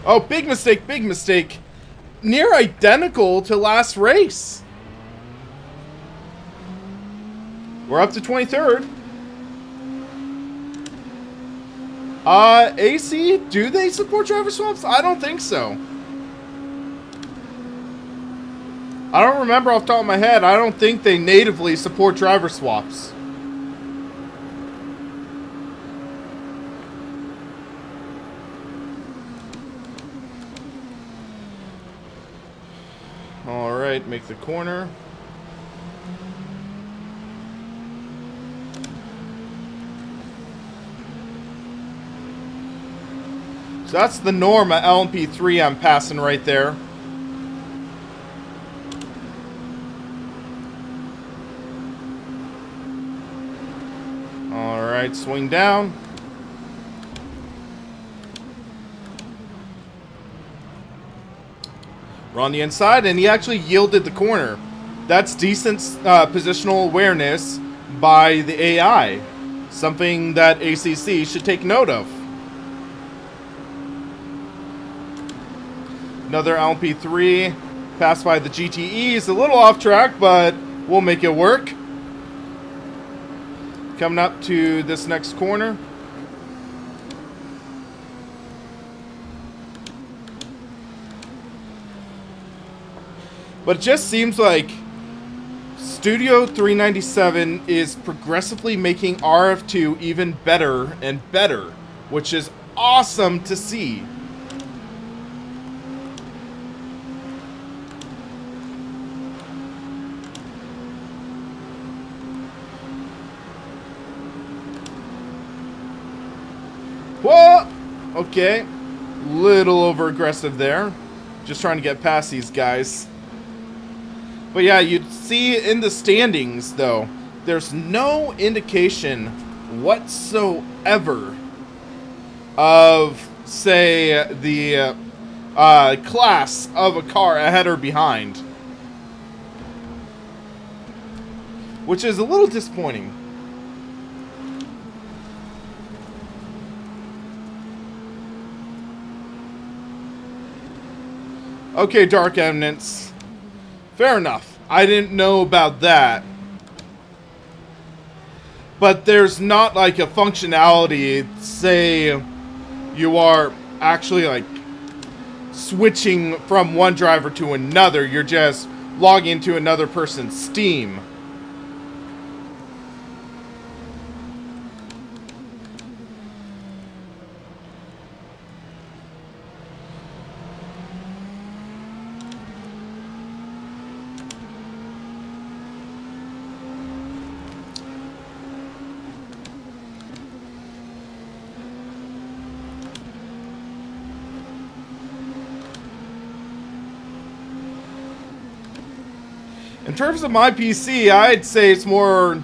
Oh, big mistake, big mistake. Near identical to last race. We're up to 23rd. AC, do they support driver swaps? I don't think so. I don't remember off the top of my head. I don't think they natively support driver swaps. Alright, make the corner. So that's the norm at LMP3 I'm passing right there. Alright, swing down. We're on the inside, and he actually yielded the corner. That's decent positional awareness by the AI. Something that ACC should take note of. Another LMP3 passed by the GTE. Is a little off track, but we'll make it work. Coming up to this next corner. But it just seems like Studio 397 is progressively making RF2 even better and better, which is awesome to see. Whoa! Okay. Little over aggressive there. Just trying to get past these guys. But yeah, you'd see in the standings, though, there's no indication whatsoever of, say, the class of a car ahead or behind. Which is a little disappointing. Okay, Dark Eminence. Fair enough. I didn't know about that. But there's not like a functionality, say you are actually like switching from one driver to another. You're just logging into another person's Steam. In terms of my PC, I'd say it's more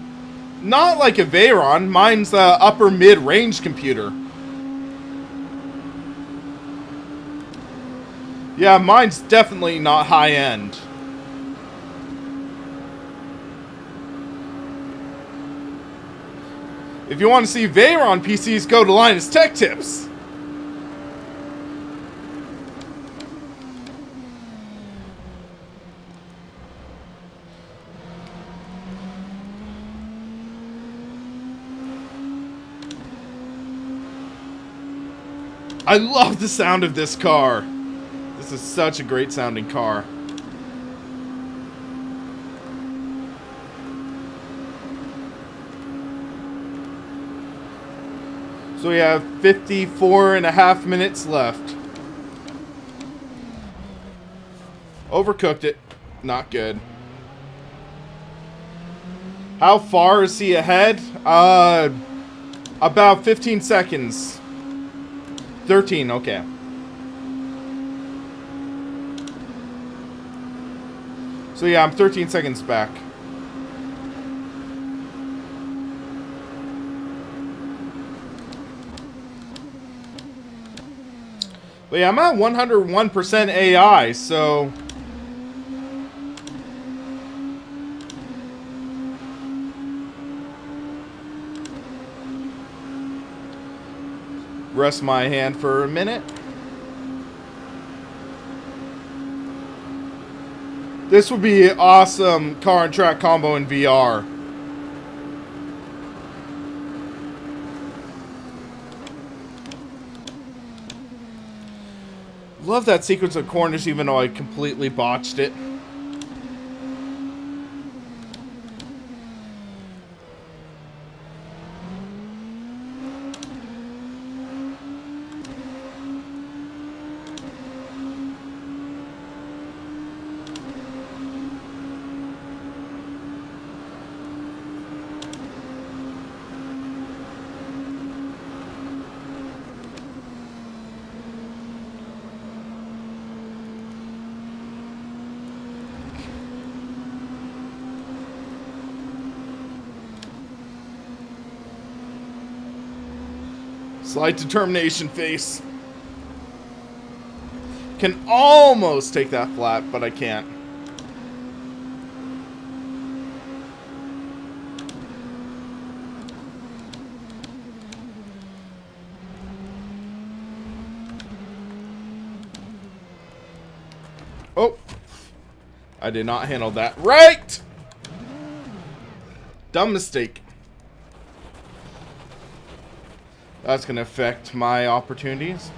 not like a Veyron. Mine's a upper mid-range computer. Yeah, mine's definitely not high-end. If you want to see Veyron PCs, go to Linus Tech Tips. I love the sound of this car. This is such a great sounding car. So we have 54.5 minutes left. Overcooked it. Not good. How far is he ahead? About 15 seconds. 13, okay. So yeah, I'm 13 seconds back. But yeah, I'm at 101% AI, so... Rest my hand for a minute. This would be an awesome car and track combo in VR. Love that sequence of corners, even though I completely botched it. Slight determination face. Can almost take that flat, but I can't. Oh. I did not handle that right. Dumb mistake. That's going to affect my opportunities.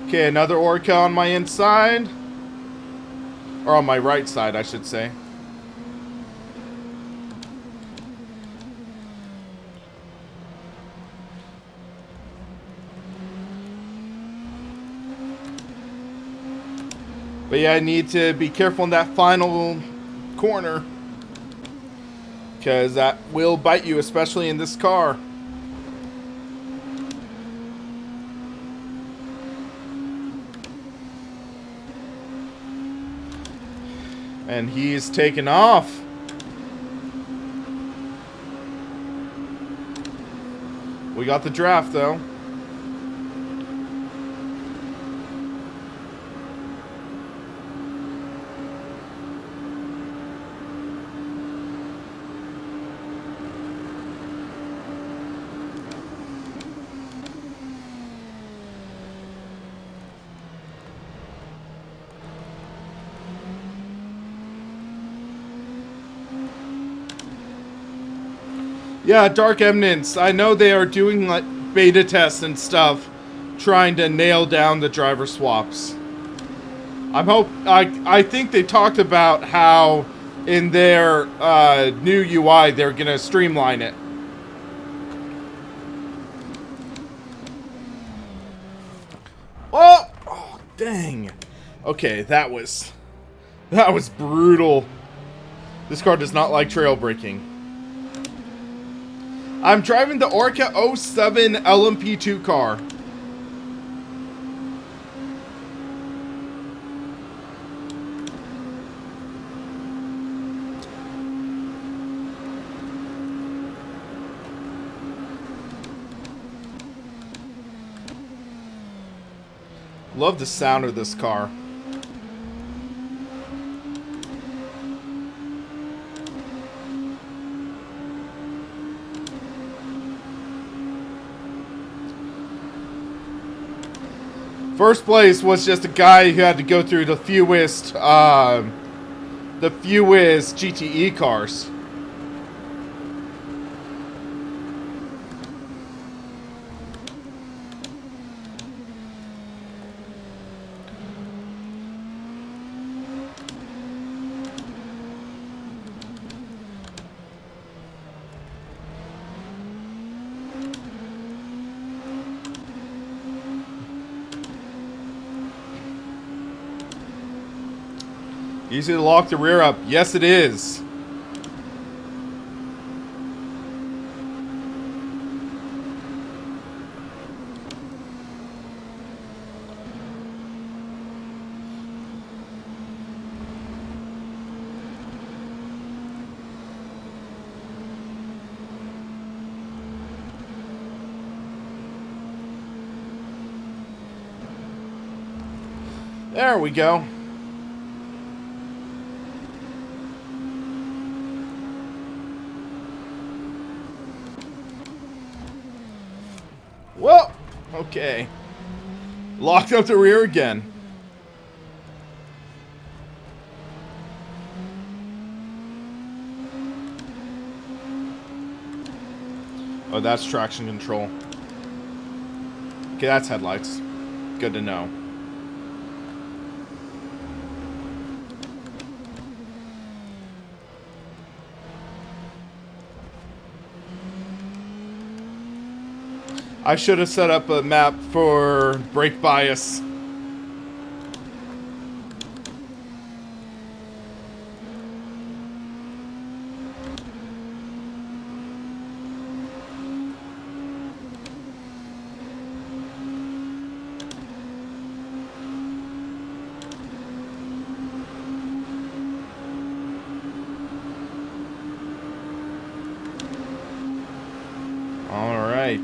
Okay, another Orca on my inside. Or on my right side, I should say. But yeah, I need to be careful in that final corner, because that will bite you, especially in this car. And he's taken off. We got the draft though. Yeah, Dark Eminence. I know they are doing like beta tests and stuff, trying to nail down the driver swaps. I think they talked about how in their new UI they're gonna streamline it. Oh, dang. Okay, that was brutal. This car does not like trail braking. I'm driving the Orca 07 LMP2 car. Love the sound of this car. First place was just a guy who had to go through the fewest GTE cars. Easy to lock the rear up. Yes, it is. There we go. Whoa! Okay. Locked up the rear again. Oh, that's traction control. Okay, that's headlights. Good to know. I should have set up a map for brake bias. All right.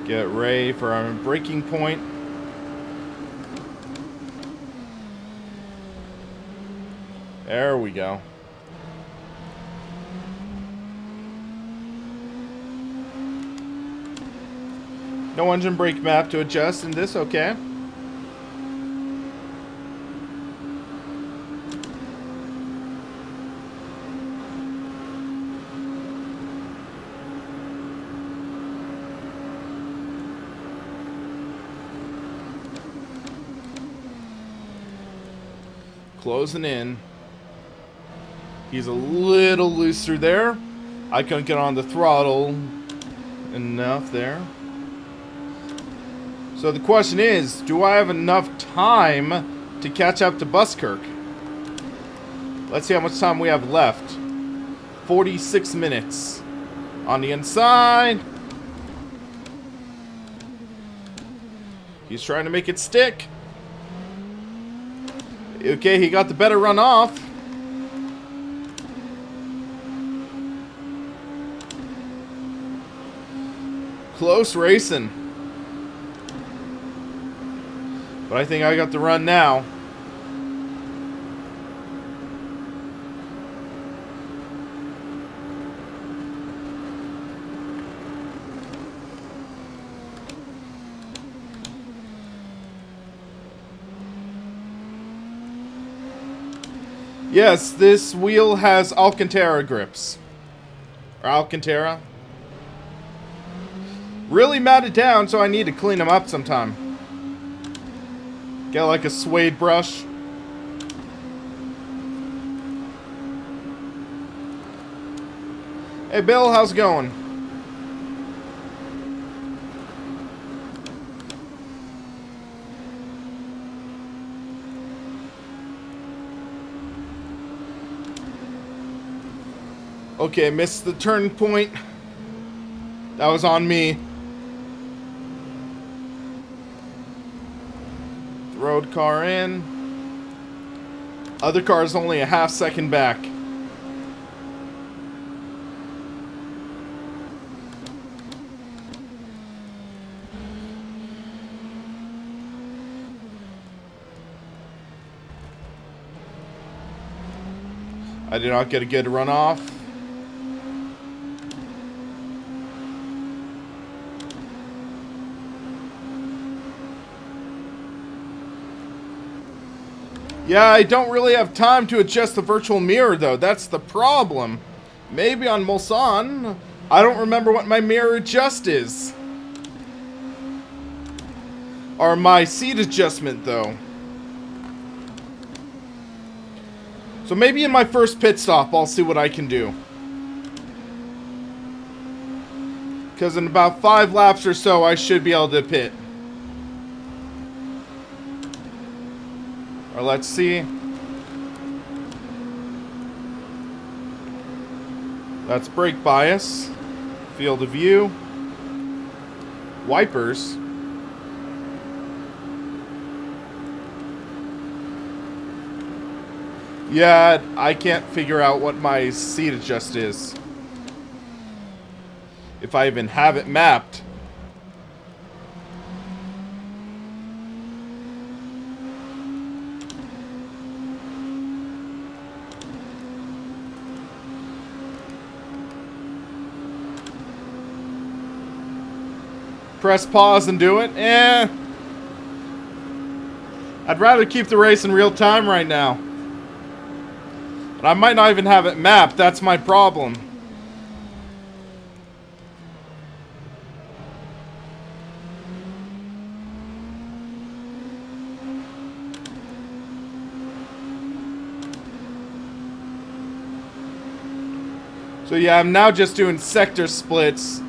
Get ready for our braking point. There we go. No engine brake map to adjust in this, okay. Closing in. He's a little looser there. I couldn't get on the throttle enough there. So the question is, do I have enough time to catch up to Buskirk? Let's see how much time we have left. 46 minutes. On the inside. He's trying to make it stick. Okay, he got the better run off. Close racing. But I think I got the run now. Yes, this wheel has Alcantara grips. Or Alcantara. Really matted down, so I need to clean them up sometime. Get like a suede brush. Hey Bill, how's it going? Okay, missed the turn point. That was on me. Road car in. Other car is only a half second back. I did not get a good run off. Yeah, I don't really have time to adjust the virtual mirror, though. That's the problem. Maybe on Mulsanne, I don't remember what my mirror adjust is. Or my seat adjustment, though. So maybe in my first pit stop, I'll see what I can do. Because in about 5 laps or so, I should be able to pit. Or let's see. That's brake bias. Field of view. Wipers. Yeah, I can't figure out what my seat adjust is. If I even have it mapped. Press pause and do it? Eh. I'd rather keep the race in real time right now. But I might not even have it mapped. That's my problem. So yeah, I'm now just doing sector splits.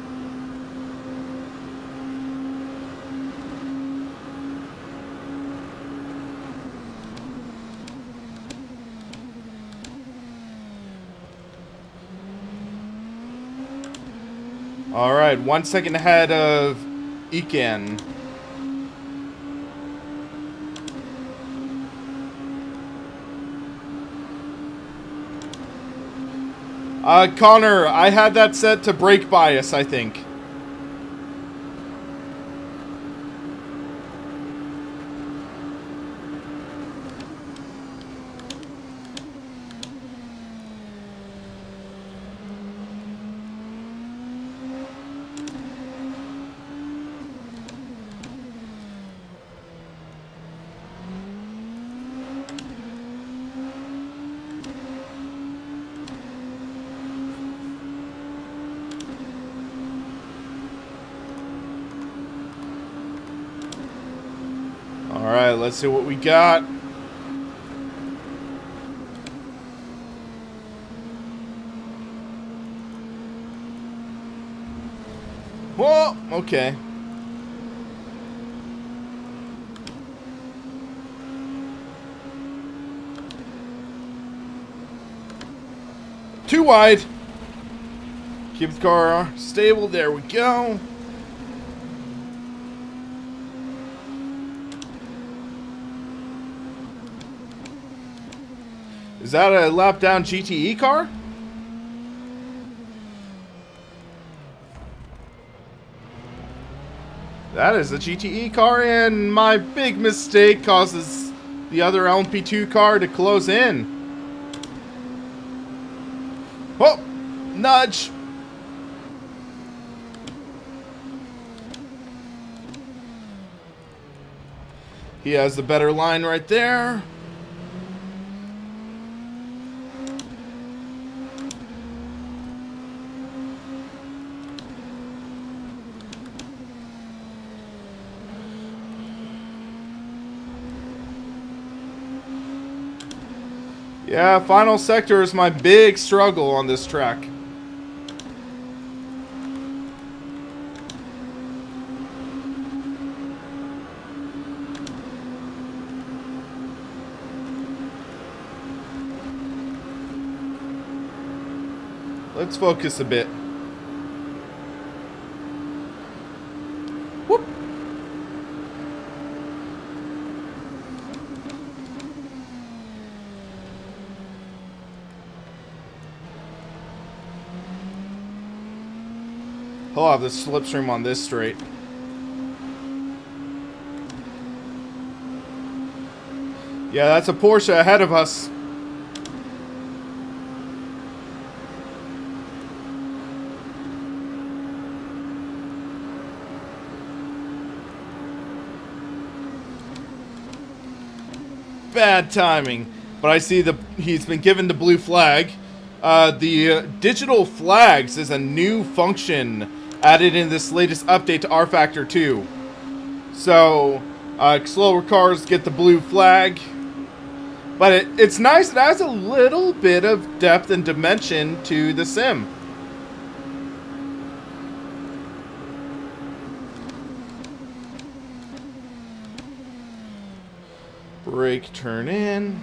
Alright, 1 second ahead of Ekan. Connor, I had that set to brake bias, I think. Alright, let's see what we got. Whoa, okay. Too wide. Keep the car stable, there we go. Is that a lap down GTE car? That is a GTE car, and my big mistake causes the other LMP2 car to close in. Oh, nudge. He has the better line right there. Yeah, final sector is my big struggle on this track. Let's focus a bit. Whoop. I'll have the slipstream on this straight. Yeah, that's a Porsche ahead of us. bad timing. But I see he's been given the blue flag. The digital flags is a new function added in this latest update to rFactor 2. So, slower cars get the blue flag. But it's nice. It adds a little bit of depth and dimension to the sim. Brake, turn in.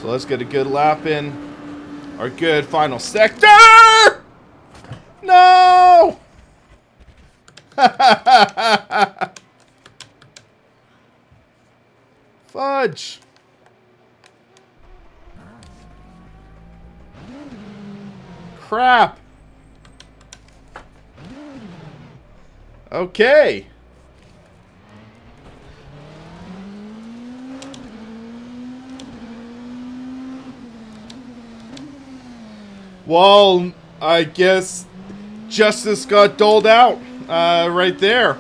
So let's get a good lap in. Our good final sector! No! Fudge. Crap. Okay. Well, I guess justice got doled out right there.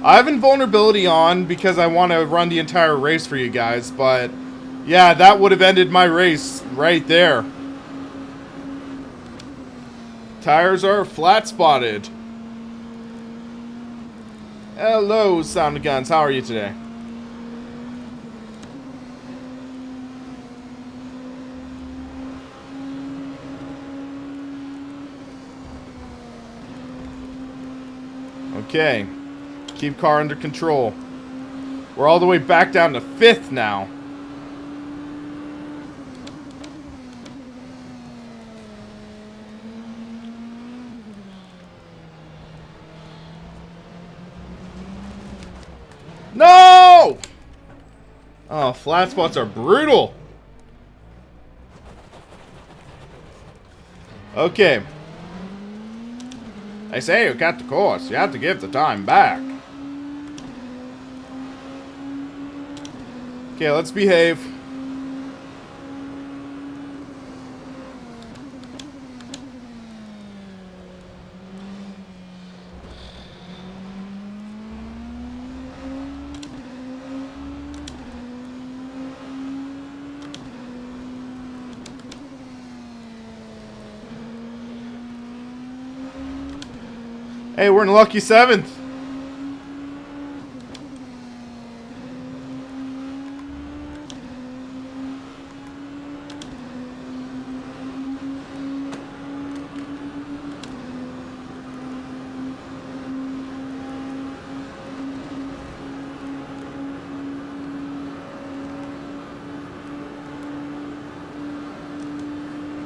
I have invulnerability on because I want to run the entire race for you guys, but yeah, that would have ended my race right there. Tires are flat spotted. Hello, Sound of Guns. How are you today? Okay. Keep car under control. We're all the way back down to 5th now. No! Oh, flat spots are brutal. Okay. They say you got the course. You have to give the time back. Okay, let's behave. Hey, we're in lucky 7th.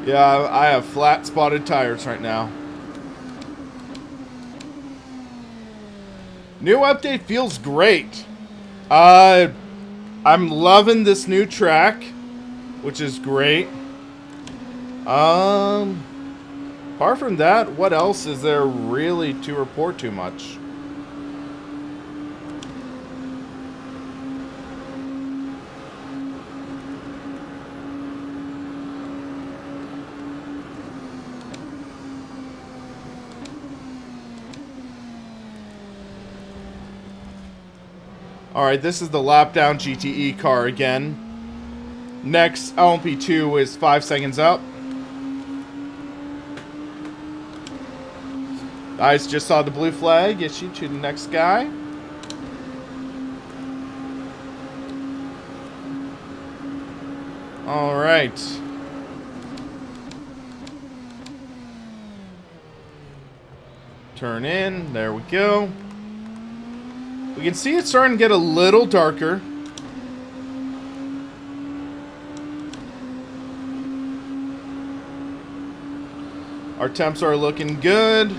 Yeah, I have flat spotted tires right now. New update feels great. I'm loving this new track, which is great. Apart from that, what else is there really to report too much? Alright, this is the lap down GTE car again. Next LMP2 is 5 seconds up. Guys, just saw the blue flag issued to the next guy. Alright. Turn in, there we go. We can see it's starting to get a little darker. Our temps are looking good.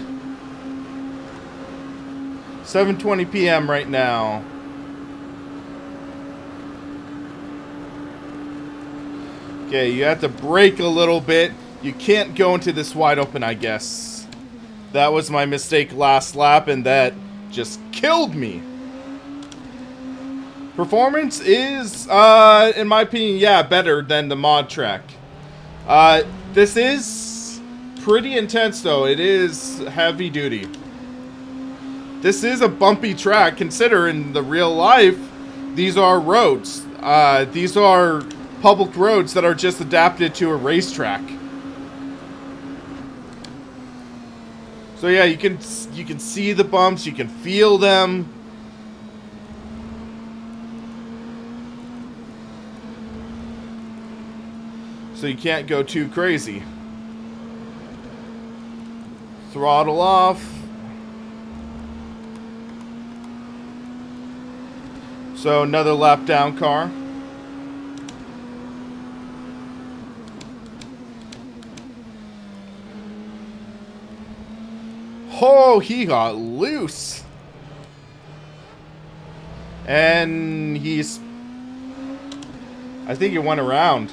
7:20 p.m. right now. Okay, you have to brake a little bit You can't go into this wide open, I guess. That was my mistake last lap, and that just killed me. Performance is, in my opinion, yeah, better than the mod track. This is pretty intense, though. It is heavy duty. This is a bumpy track. Consider in the real life, these are roads. These are public roads that are just adapted to a racetrack. So yeah, you can see the bumps, you can feel them. So you can't go too crazy. Throttle off. So another lap down car. Oh, he got loose. And I think it went around.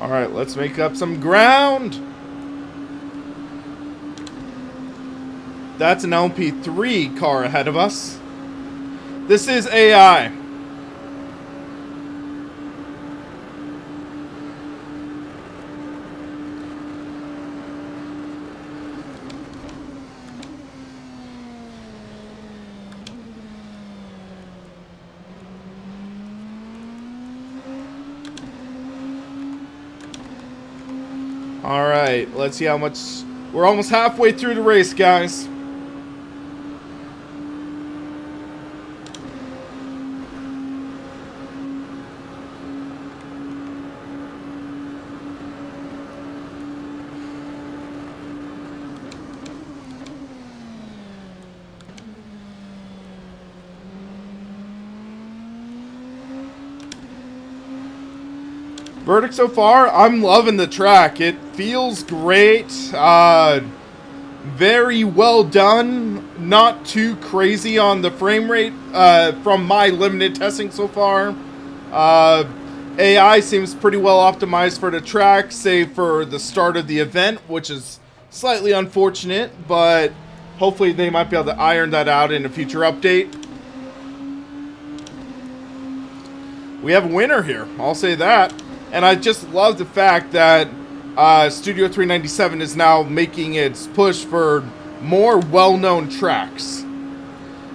Alright, let's make up some ground. That's an LP3 car ahead of us. This is AI. Alright, let's see how much... We're almost halfway through the race, guys. Verdict so far, I'm loving the track. It feels great. Very well done. Not too crazy on the frame rate from my limited testing so far. AI seems pretty well optimized for the track, save for the start of the event, which is slightly unfortunate, but hopefully they might be able to iron that out in a future update. We have a winner here, I'll say that. And I just love the fact that Studio 397 is now making its push for more well-known tracks.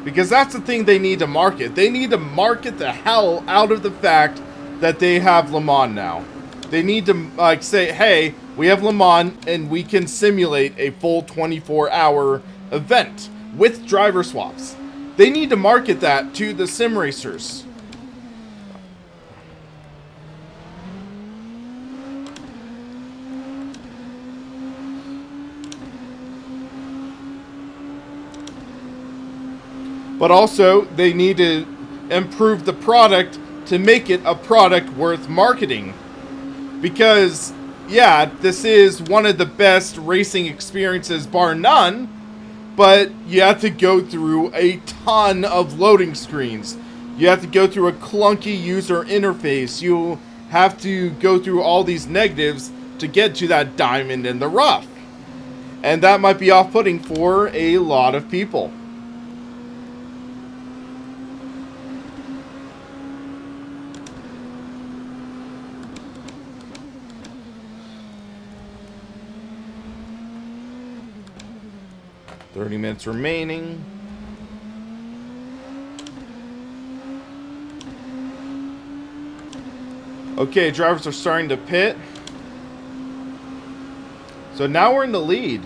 Because that's the thing they need to market. They need to market the hell out of the fact that they have Le Mans now. They need to like say, hey, we have Le Mans and we can simulate a full 24-hour event with driver swaps. They need to market that to the sim racers. But also, they need to improve the product to make it a product worth marketing. Because, yeah, this is one of the best racing experiences, bar none. But you have to go through a ton of loading screens. You have to go through a clunky user interface. You have to go through all these negatives to get to that diamond in the rough. And that might be off-putting for a lot of people. $30 minutes remaining. Okay, drivers are starting to pit. So now we're in the lead.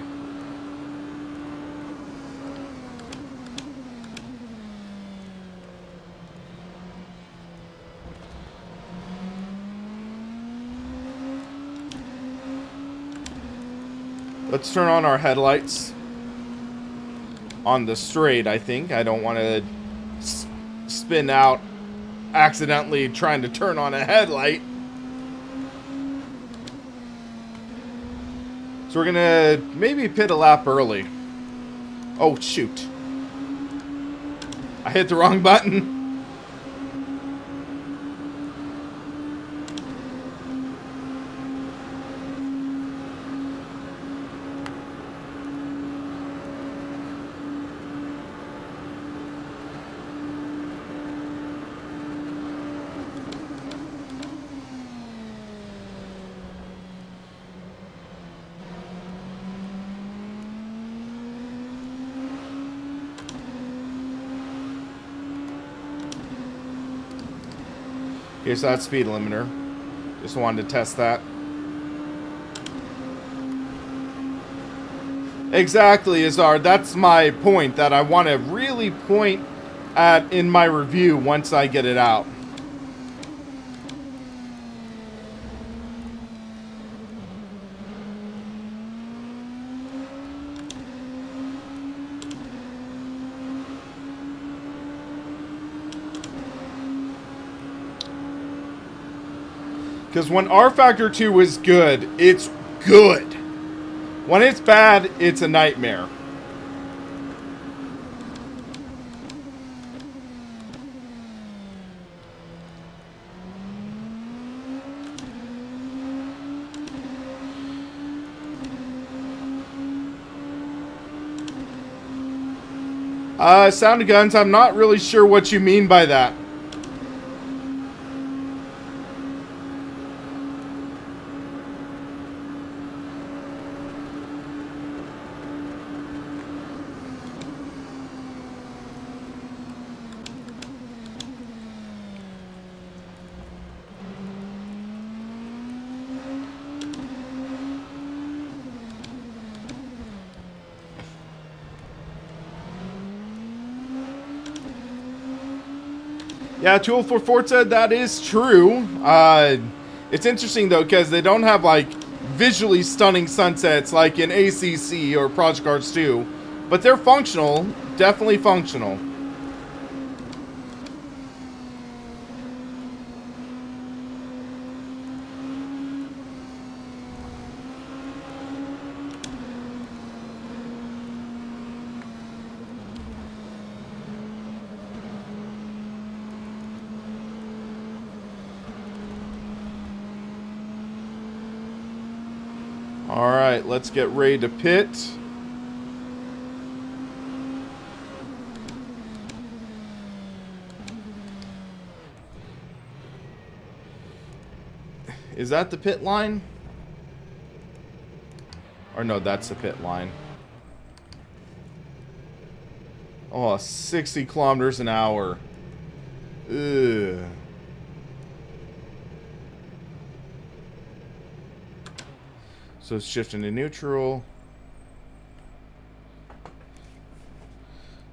Let's turn on our headlights. On the straight, I think. I don't want to spin out accidentally trying to turn on a headlight. So we're gonna maybe pit a lap early. Oh, shoot. I hit the wrong button. Here's that speed limiter. Just wanted to test that. Exactly, Azar. That's my point that I want to really point at in my review once I get it out. Because when rFactor 2 is good, it's good. When it's bad, it's a nightmare. Sound of guns, I'm not really sure what you mean by that. Yeah, 204 Forza, that is true. It's interesting, though, because they don't have, like, visually stunning sunsets like in ACC or Project Cars 2. But they're functional. Definitely functional. Alright, let's get ready to pit. Is that the pit line? Or no, that's the pit line. Oh, 60 kilometers an hour. Ugh. So it's shifting to neutral.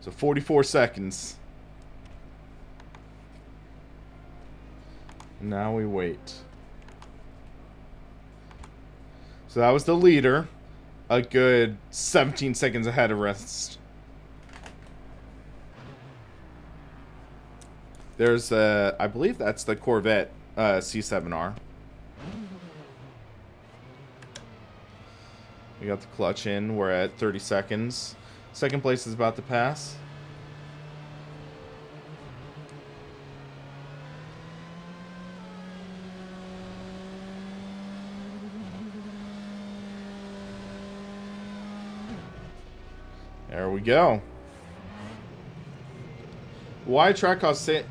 So 44 seconds. Now we wait. So that was the leader. A good 17 seconds ahead of rest. There's I believe that's the Corvette C7R. We got the clutch in. We're at 30 seconds. Second place is about to pass. There we go. Why track cost it?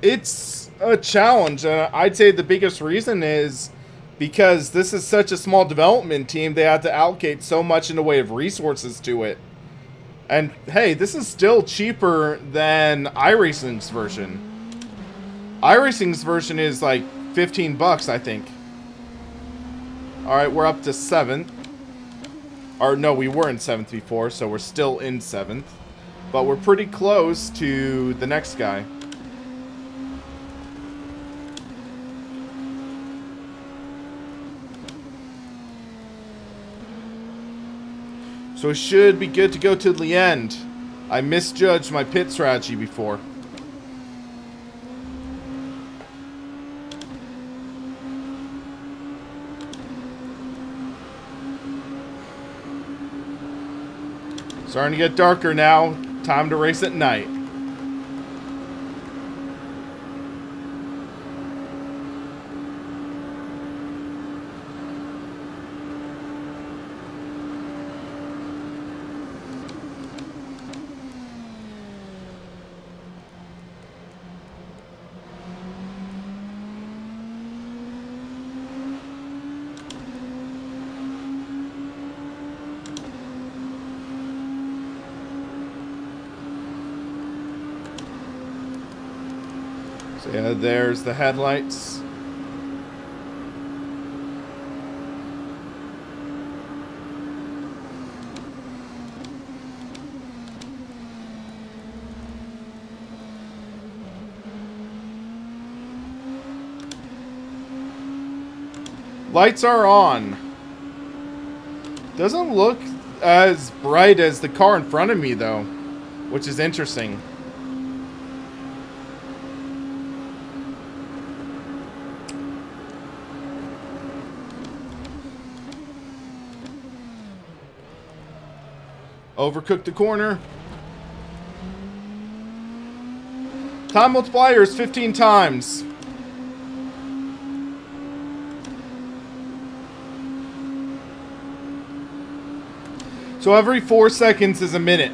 It's a challenge, and I'd say the biggest reason is because this is such a small development team, they had to allocate so much in the way of resources to it. And hey, this is still cheaper than iRacing's version. iRacing's version is like 15 bucks, I think. Alright, we're up to 7th. Or no, we were in 7th before, so we're still in 7th. But we're pretty close to the next guy. So it should be good to go to the end. I misjudged my pit strategy before. Starting to get darker now. Time to race at night. So yeah, there's the headlights. Lights are on. Doesn't look as bright as the car in front of me though, which is interesting. Overcooked the corner. Time multiplier is 15 times. So every 4 seconds is a minute.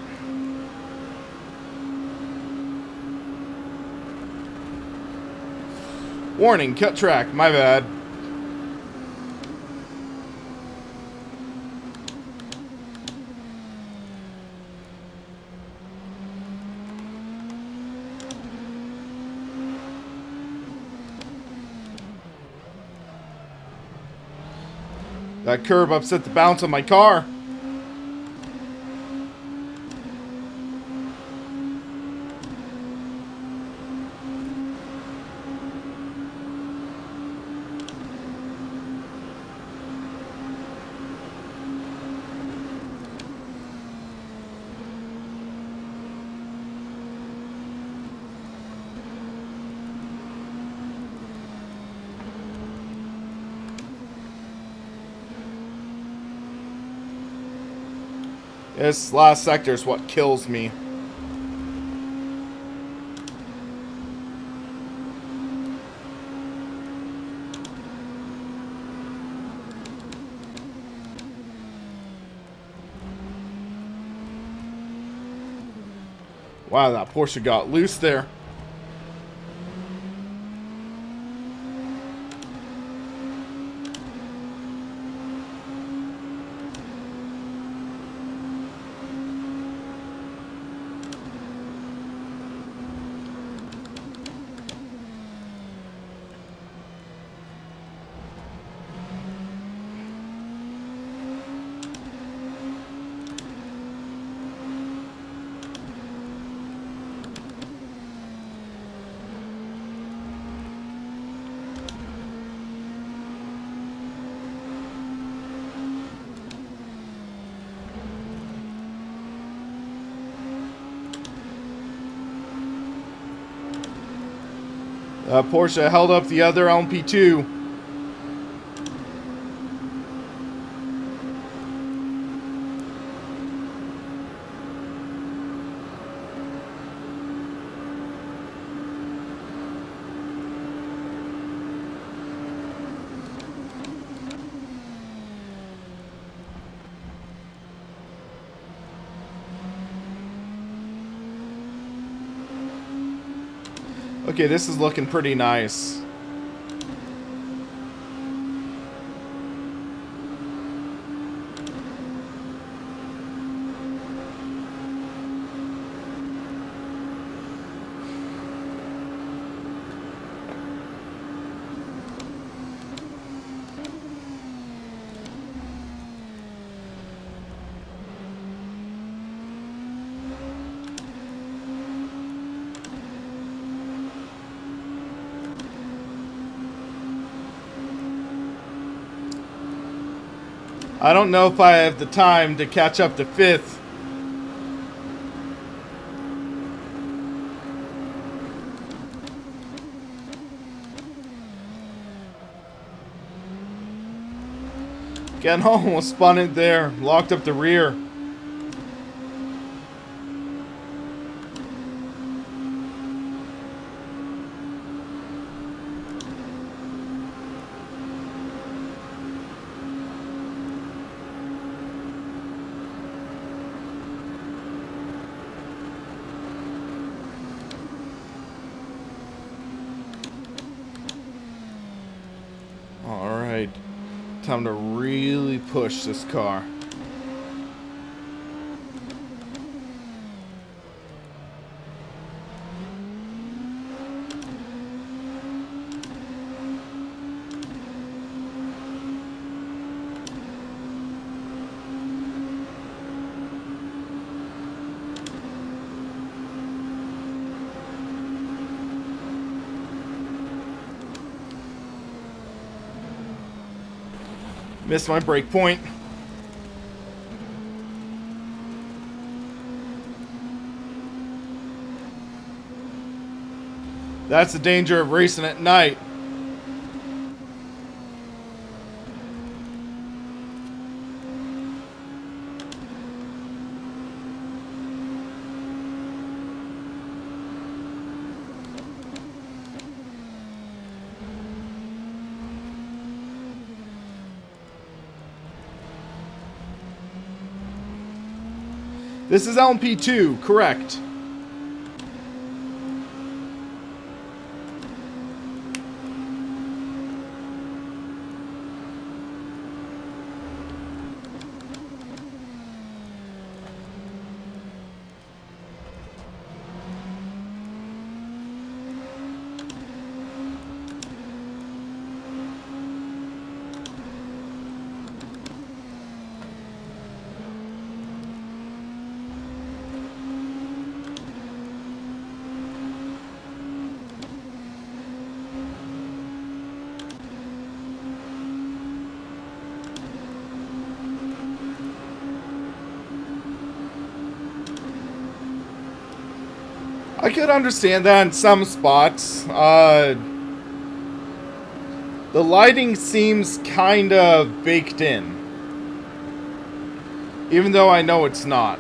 Warning, cut track, my bad. That curb upset the balance of my car. This last sector is what kills me. Wow, that Porsche got loose there. Porsche held up the other LMP2. Okay, this is looking pretty nice. I don't know if I have the time to catch up to 5th. Getting almost spun it there. Locked up the rear. Alright. Time to really push this car. Missed my brake point. That's the danger of racing at night. This is LMP2, correct. I could understand that in some spots. The lighting seems kind of baked in. Even though I know it's not.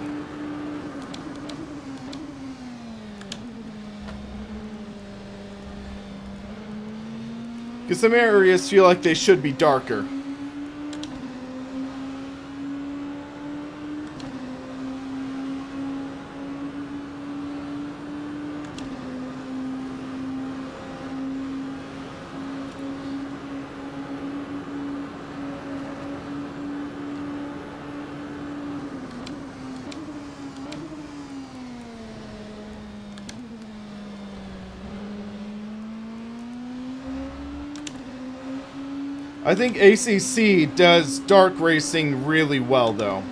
Because some areas feel like they should be darker. I think ACC does dark racing really well, though.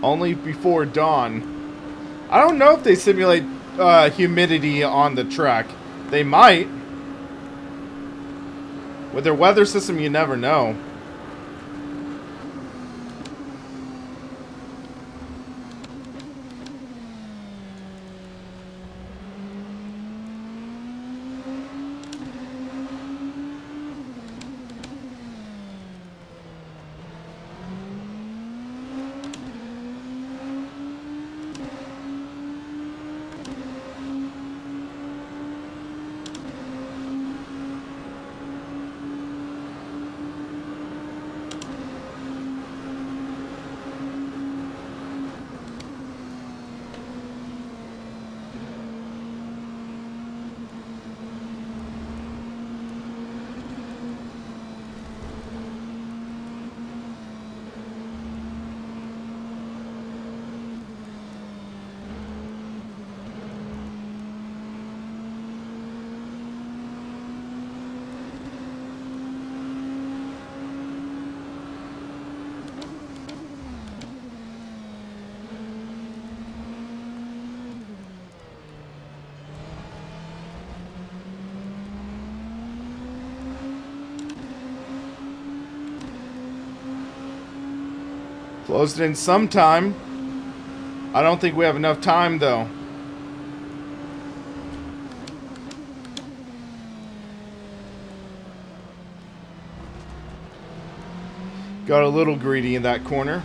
Only before dawn. I don't know if they simulate humidity on the track. They might. With their weather system, you never know. Closed in sometime. I don't think we have enough time, though. Got a little greedy in that corner.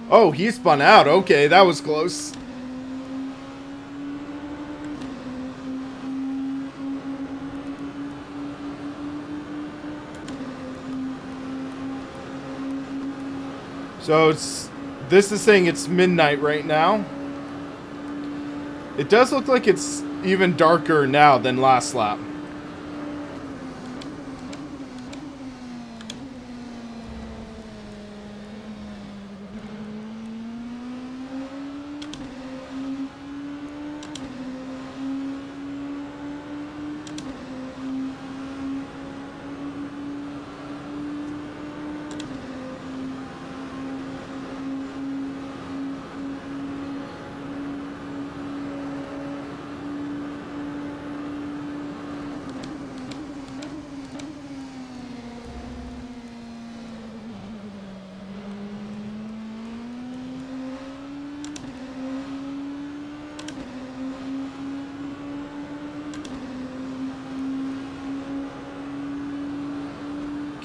Oh, he spun out. Okay, that was close. So this is saying it's midnight right now. It does look like it's even darker now than last lap.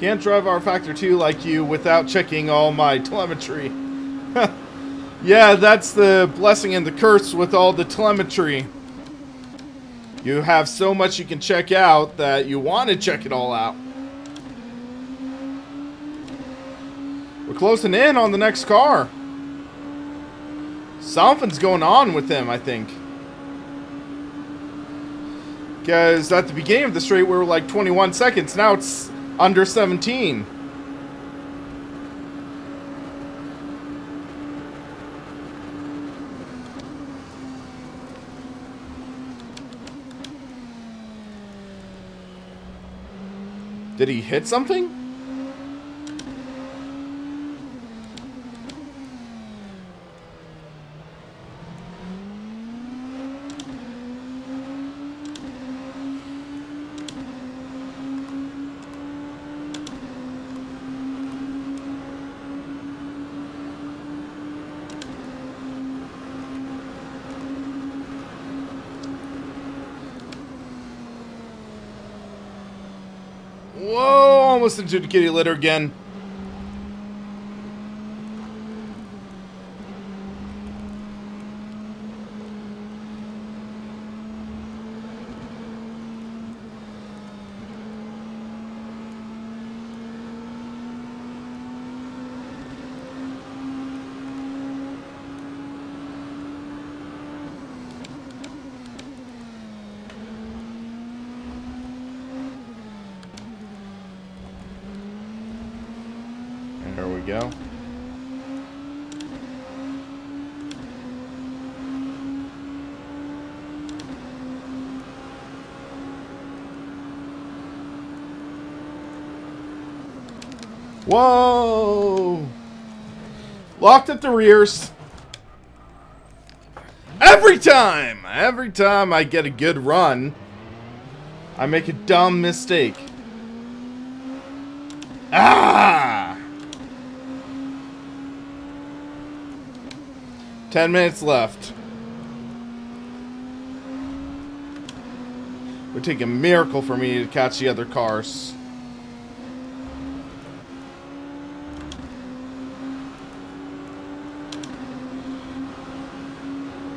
Can't drive rFactor 2 like you without checking all my telemetry. Yeah, that's the blessing and the curse with all the telemetry. You have so much you can check out that you want to check it all out. We're closing in on the next car. Something's going on with him, I think. Because at the beginning of the straight, we were like 21 seconds. Now it's under 17. Did he hit something? Whoa, almost into the kitty litter again. There we go. Whoa! Locked at the rears. Every time I get a good run, I make a dumb mistake. Ah! 10 minutes left. It would take a miracle for me to catch the other cars.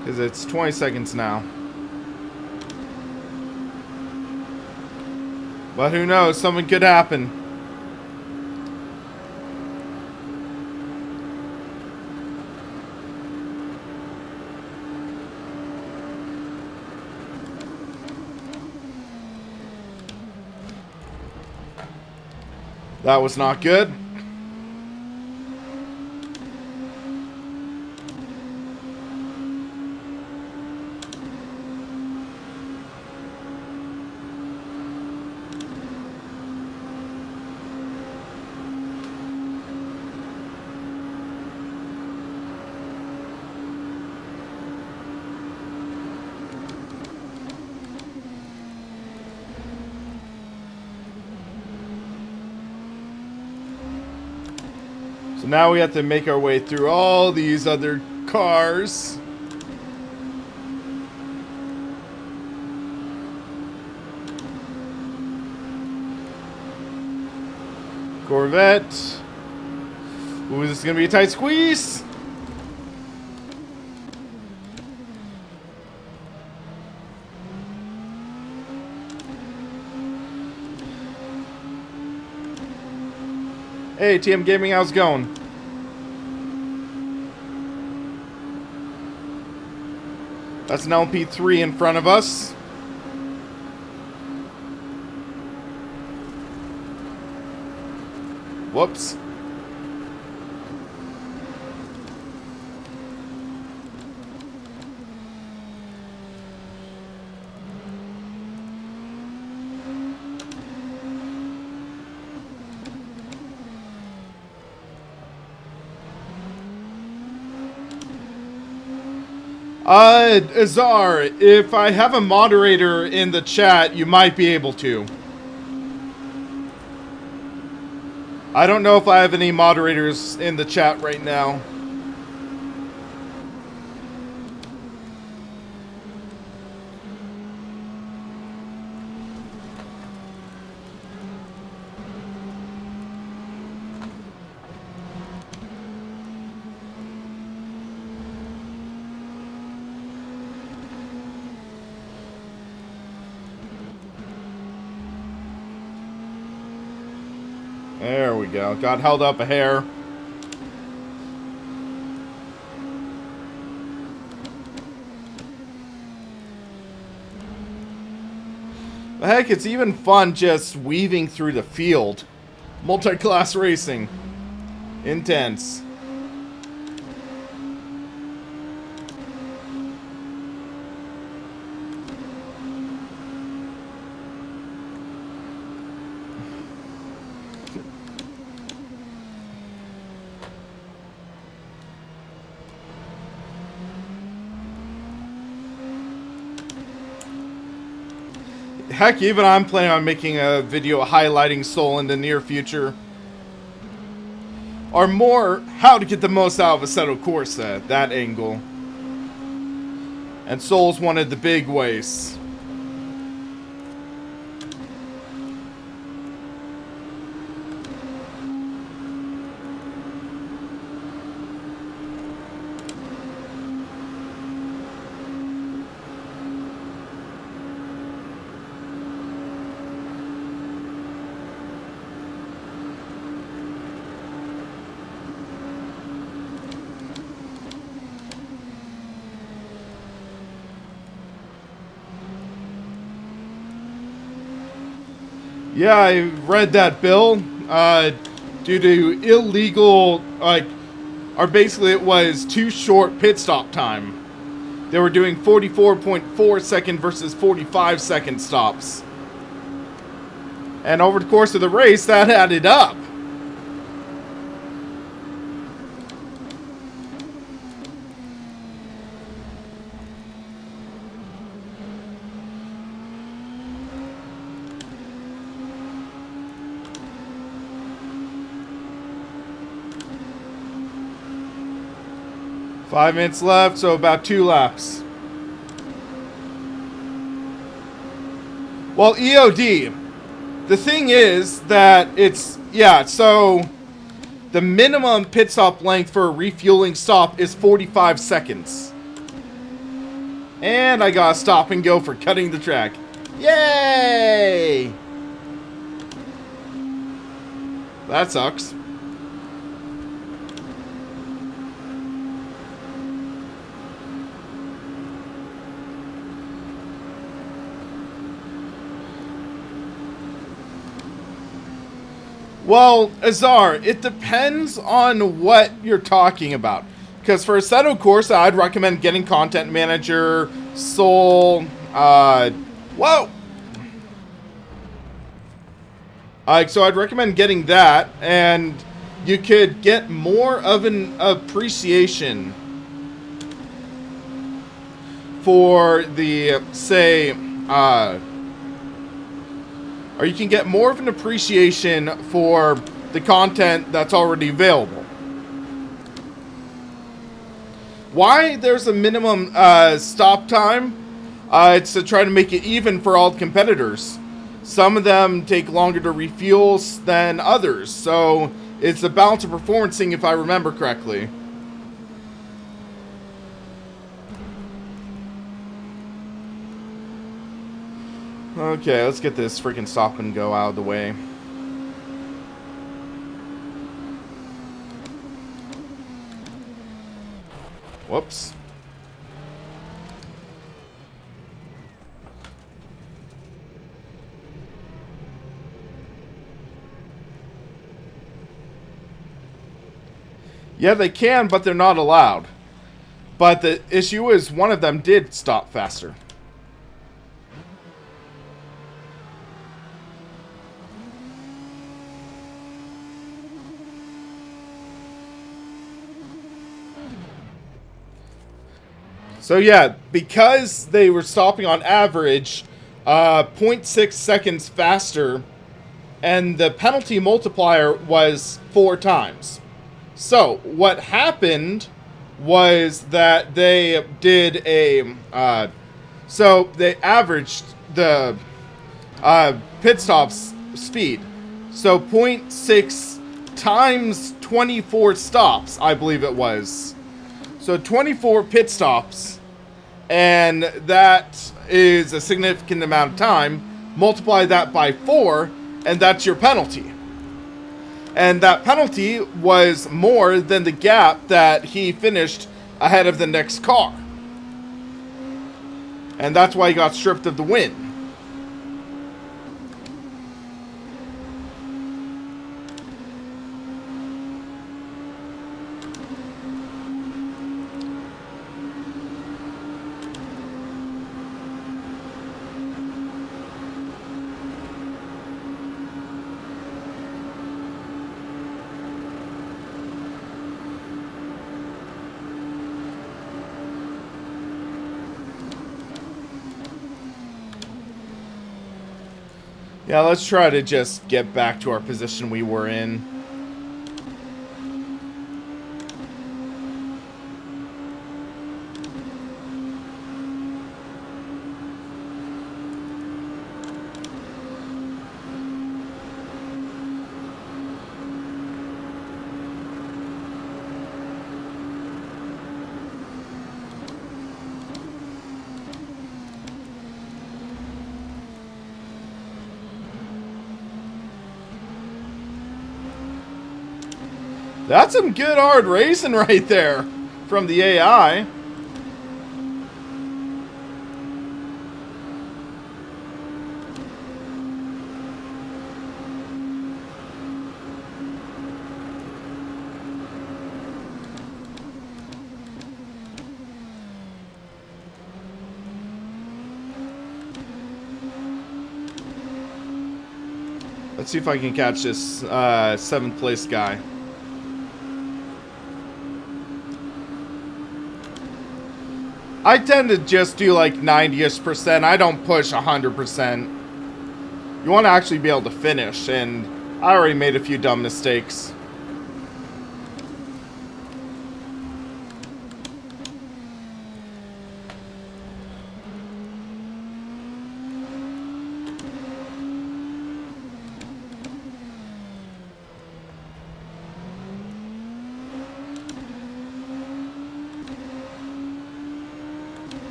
Because it's 20 seconds now. But who knows, something could happen. That was not good. now we have to make our way through all these other cars. Corvette. Ooh, this is gonna be a tight squeeze. Hey, TM Gaming, how's it going? That's an LP3 in front of us. Whoops. Azar, if I have a moderator in the chat, you might be able to. I don't know if I have any moderators in the chat right now. There we go. Got held up a hair. Heck, it's even fun just weaving through the field. Multi-class racing. Intense. Heck, even I'm planning on making a video highlighting Soul in the near future. Or more, how to get the most out of Assetto Corsa, that angle. And Soul's one of the big ways. Yeah, I read that bill, due to illegal, or basically it was too short pit stop time. They were doing 44.4 second versus 45 second stops. And over the course of the race, that added up. Five minutes left, so about 2 laps. Well, EOD, the thing is that it's, yeah, so the minimum pit stop length for a refueling stop is 45 seconds. And I got a stop and go for cutting the track. Yay! That sucks. Well, Azar, it depends on what you're talking about. Because for Assetto Corsa, I'd recommend getting Content Manager, Soul, whoa! So I'd recommend getting that, and you could get more of an appreciation for the, say, or you can get more of an appreciation for the content that's already available. Why there's a minimum stop time? It's to try to make it even for all competitors. Some of them take longer to refuel than others, so it's a balance of performance thing, if I remember correctly. Okay, let's get this freaking stop and go out of the way. Whoops. Yeah, they can, but they're not allowed. But the issue is one of them did stop faster. So yeah, because they were stopping on average 0.6 seconds faster, and the penalty multiplier was 4 times. So what happened was that they did a so they averaged the pit stops speed. So 0.6 times 24 stops, I believe it was. So 24 pit stops, and that is a significant amount of time. Multiply that by 4, and that's your penalty. And that penalty was more than the gap that he finished ahead of the next car. And that's why he got stripped of the win. Yeah, let's try to just get back to our position we were in. That's some good hard racing right there from the AI. Let's see if I can catch this 7th place guy. I tend to just do like 90-ish%. I don't push 100%. You want to actually be able to finish, and I already made a few dumb mistakes.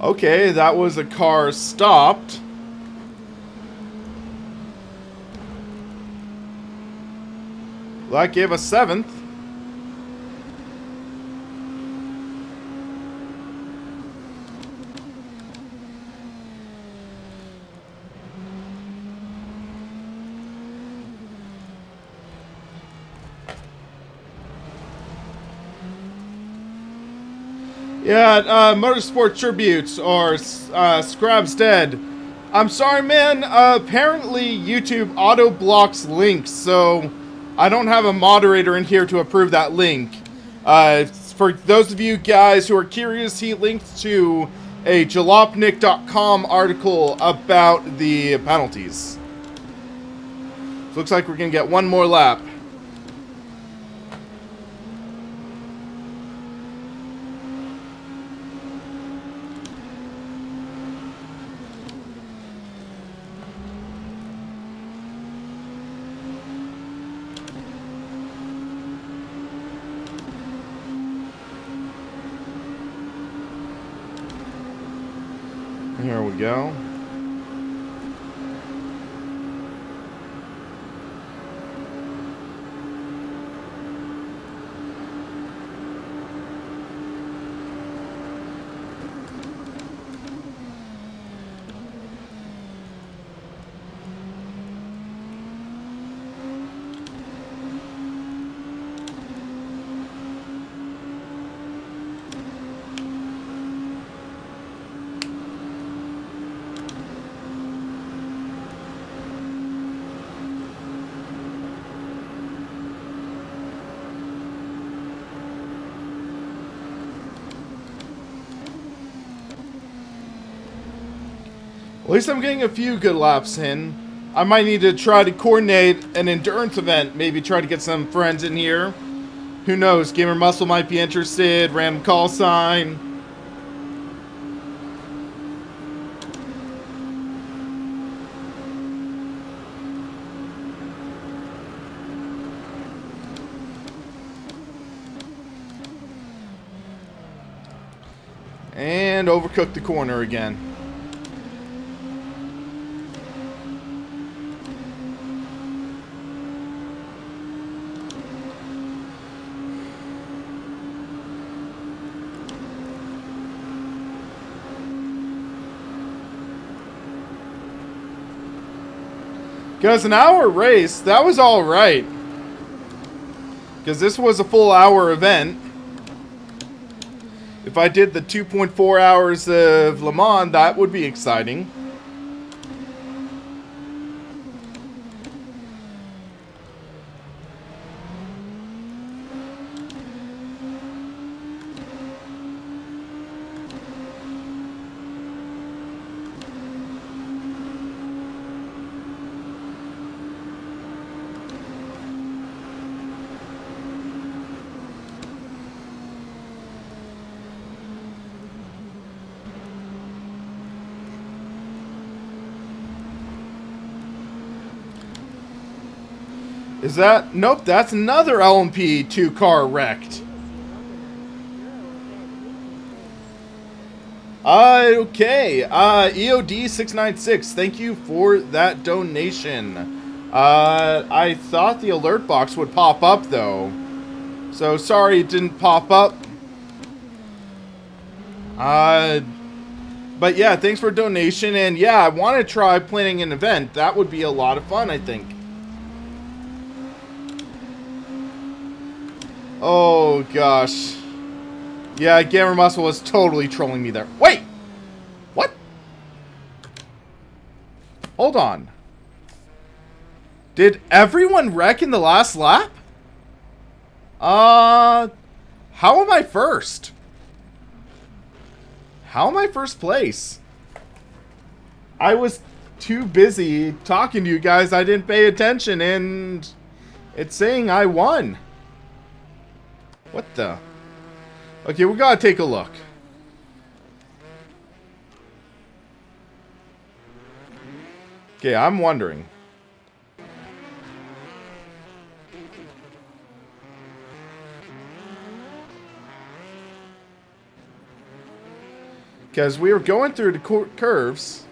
Okay, that was a car stopped. That gave us 7th. Yeah, Motorsport Tributes or Scrab's Dead I'm sorry, man. Apparently, YouTube auto blocks links, so I don't have a moderator in here to approve that link. For those of you guys who are curious, he linked to a jalopnik.com article about the penalties. Looks like we're gonna get one more lap. Here we go. At least I'm getting a few good laps in. I might need to try to coordinate an endurance event. Maybe try to get some friends in here. Who knows? Gamer Muscle might be interested. Random call sign. And overcooked the corner again. Because an hour race, that was alright. Because this was a full hour event. If I did the 2.4 hours of Le Mans, that would be exciting. Is that? Nope, that's another LMP2 car wrecked. Okay. EOD696, thank you for that donation. I thought the alert box would pop up, though. So, sorry it didn't pop up. But yeah, thanks for a donation. And yeah, I want to try planning an event. That would be a lot of fun, I think. Oh, gosh. Yeah, Gamer Muscle was totally trolling me there. Wait! What? Hold on. Did everyone wreck in the last lap? How am I first? How am I first place? I was too busy talking to you guys. I didn't pay attention, and it's saying I won. What the? Okay, we gotta take a look. Okay, I'm wondering. Because we were going through the curves,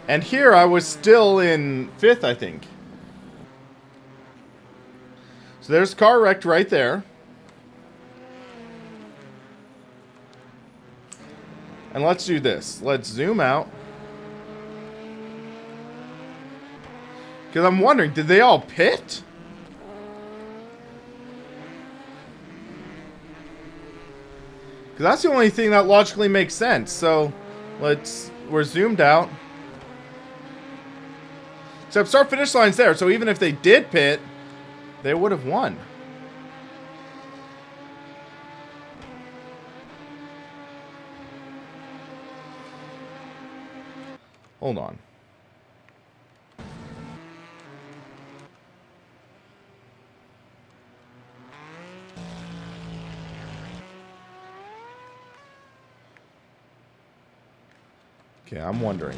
and here I was still in 5th, I think. So there's car wrecked right there. And let's do this. Let's zoom out. Because I'm wondering, did they all pit? Because that's the only thing that logically makes sense. So, we're zoomed out. Except start finish line's there, so even if they did pit, they would have won. Hold on. Okay, I'm wondering.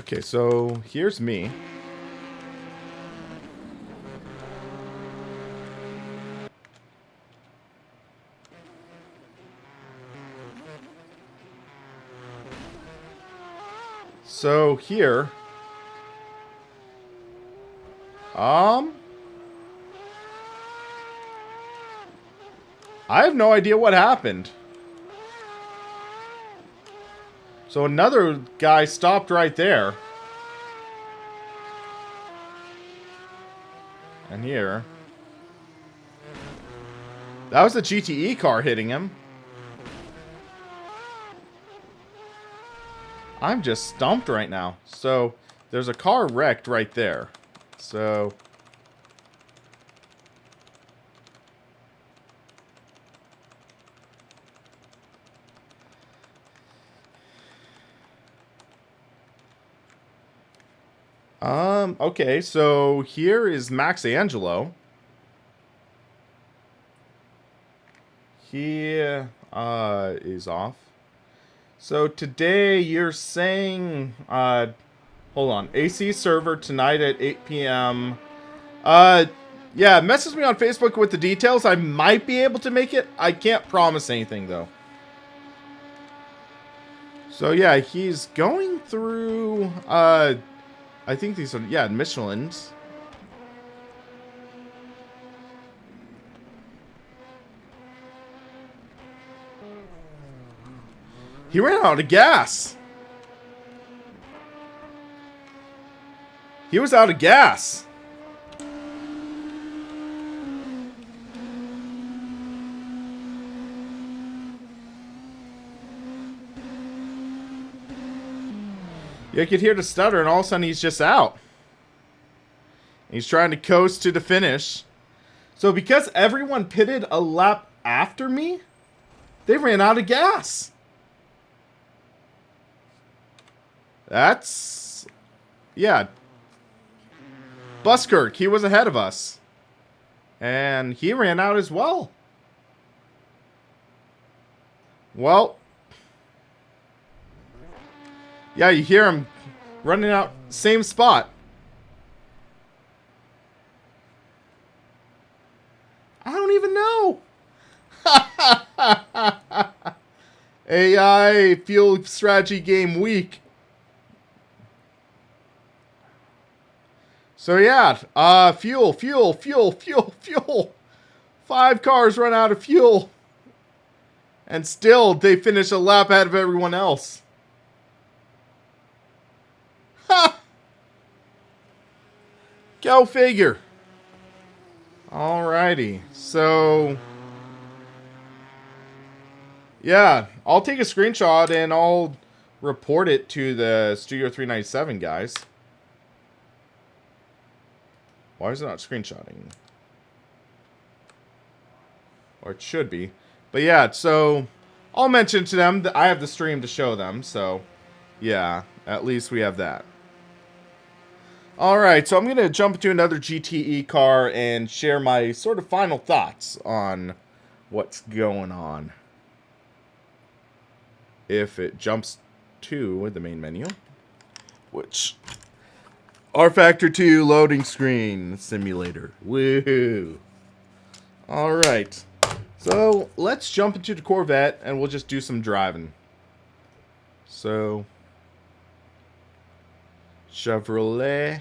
Okay, so here's me. So here, I have no idea what happened. So another guy stopped right there. And here, that was a GTE car hitting him. I'm just stumped right now. So there's a car wrecked right there. So okay, so here is Max Angelo. He is off. So today you're saying hold on, AC server tonight at 8 p.m. Yeah, message me on Facebook with the details. I might be able to make it. I can't promise anything though. So yeah, he's going through I think these are, yeah, Michelin's. He ran out of gas. He was out of gas. You could hear the stutter, and all of a sudden he's just out. He's trying to coast to the finish. So because everyone pitted a lap after me, they ran out of gas. That's... yeah. Buskirk, he was ahead of us. And he ran out as well. Well... yeah, you hear him running out, same spot. I don't even know. AI fuel strategy game weak. So yeah, fuel. 5 cars run out of fuel. And still, they finish a lap ahead of everyone else. Ha! Go figure. Alrighty, so... yeah, I'll take a screenshot and I'll report it to the Studio 397 guys. Why is it not screenshotting? Or it should be. But yeah, so I'll mention to them that I have the stream to show them, so yeah, at least we have that. Alright, so I'm going to jump into another GTE car and share my sort of final thoughts on what's going on. If it jumps to the main menu, which... rFactor 2 loading screen simulator. Woohoo! Alright, so let's jump into the Corvette and we'll just do some driving. So... Chevrolet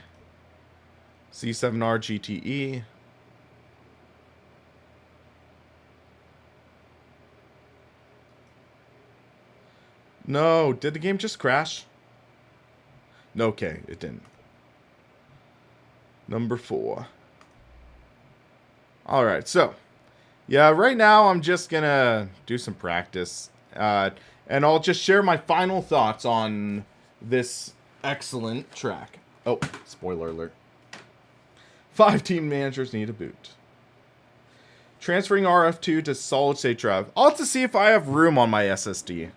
C7R GTE. No, did the game just crash? No, okay, it didn't. Number 4. Alright, so yeah, right now I'm just gonna do some practice. And I'll just share my final thoughts on this excellent track. Oh, spoiler alert. 5 team managers need a boot. Transferring RF2 to solid state drive. I'll have to see if I have room on my SSD.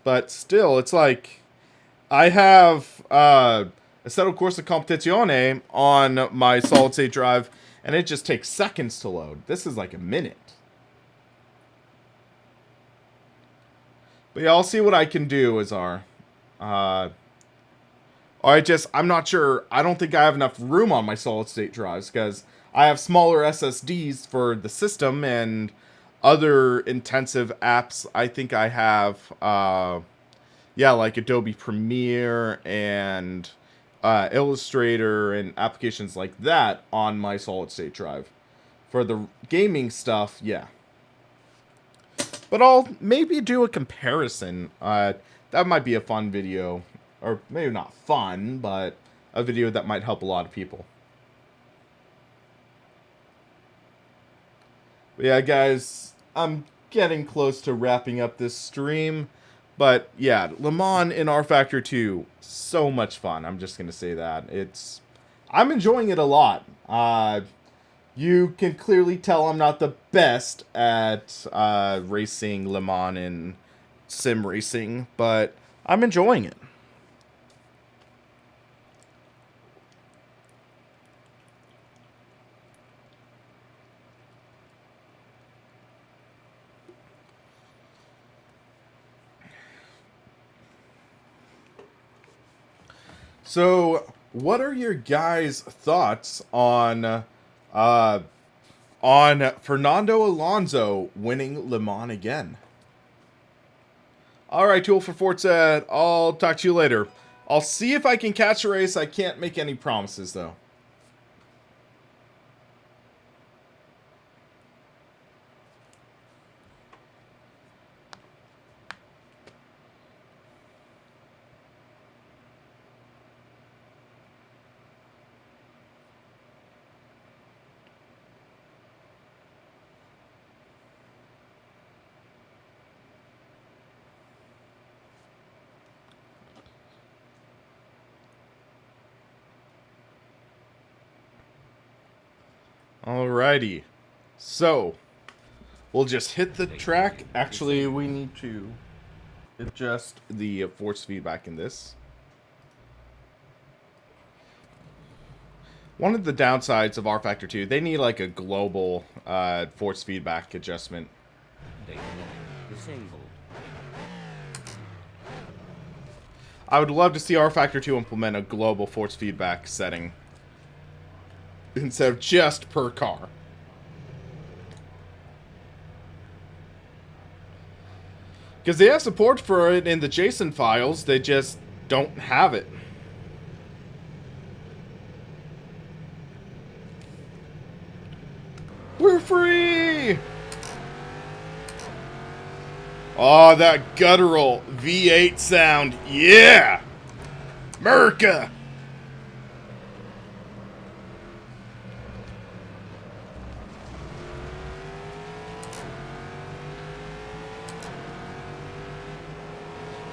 But still, it's like I have Assetto Corsa Competizione on my solid state drive, and it just takes seconds to load. This is like a minute. But yeah, I'll see what I can do, Azar. I'm not sure. I don't think I have enough room on my solid state drives because I have smaller SSDs for the system and other intensive apps. I think I have, like Adobe Premiere and Illustrator and applications like that on my solid state drive. For the gaming stuff, yeah. But I'll maybe do a comparison. That might be a fun video. Or maybe not fun, but a video that might help a lot of people. But yeah, guys, I'm getting close to wrapping up this stream. But yeah, Le Mans in rFactor 2, so much fun. I'm just going to say that. I'm enjoying it a lot. You can clearly tell I'm not the best at racing Le Mans in sim racing, but I'm enjoying it. So, what are your guys' thoughts on Fernando Alonso winning Le Mans again? Alright, Tool for Forza, I'll talk to you later. I'll see if I can catch a race. I can't make any promises, though. Alrighty, so we'll just hit the track. Actually, we need to adjust the force feedback in this. One of the downsides of rFactor 2, they need like a global force feedback adjustment. Disabled. I would love to see rFactor 2 implement a global force feedback setting instead of just per car. Because they have support for it in the JSON files, they just don't have it. We're free! Oh, that guttural V8 sound. Yeah! America!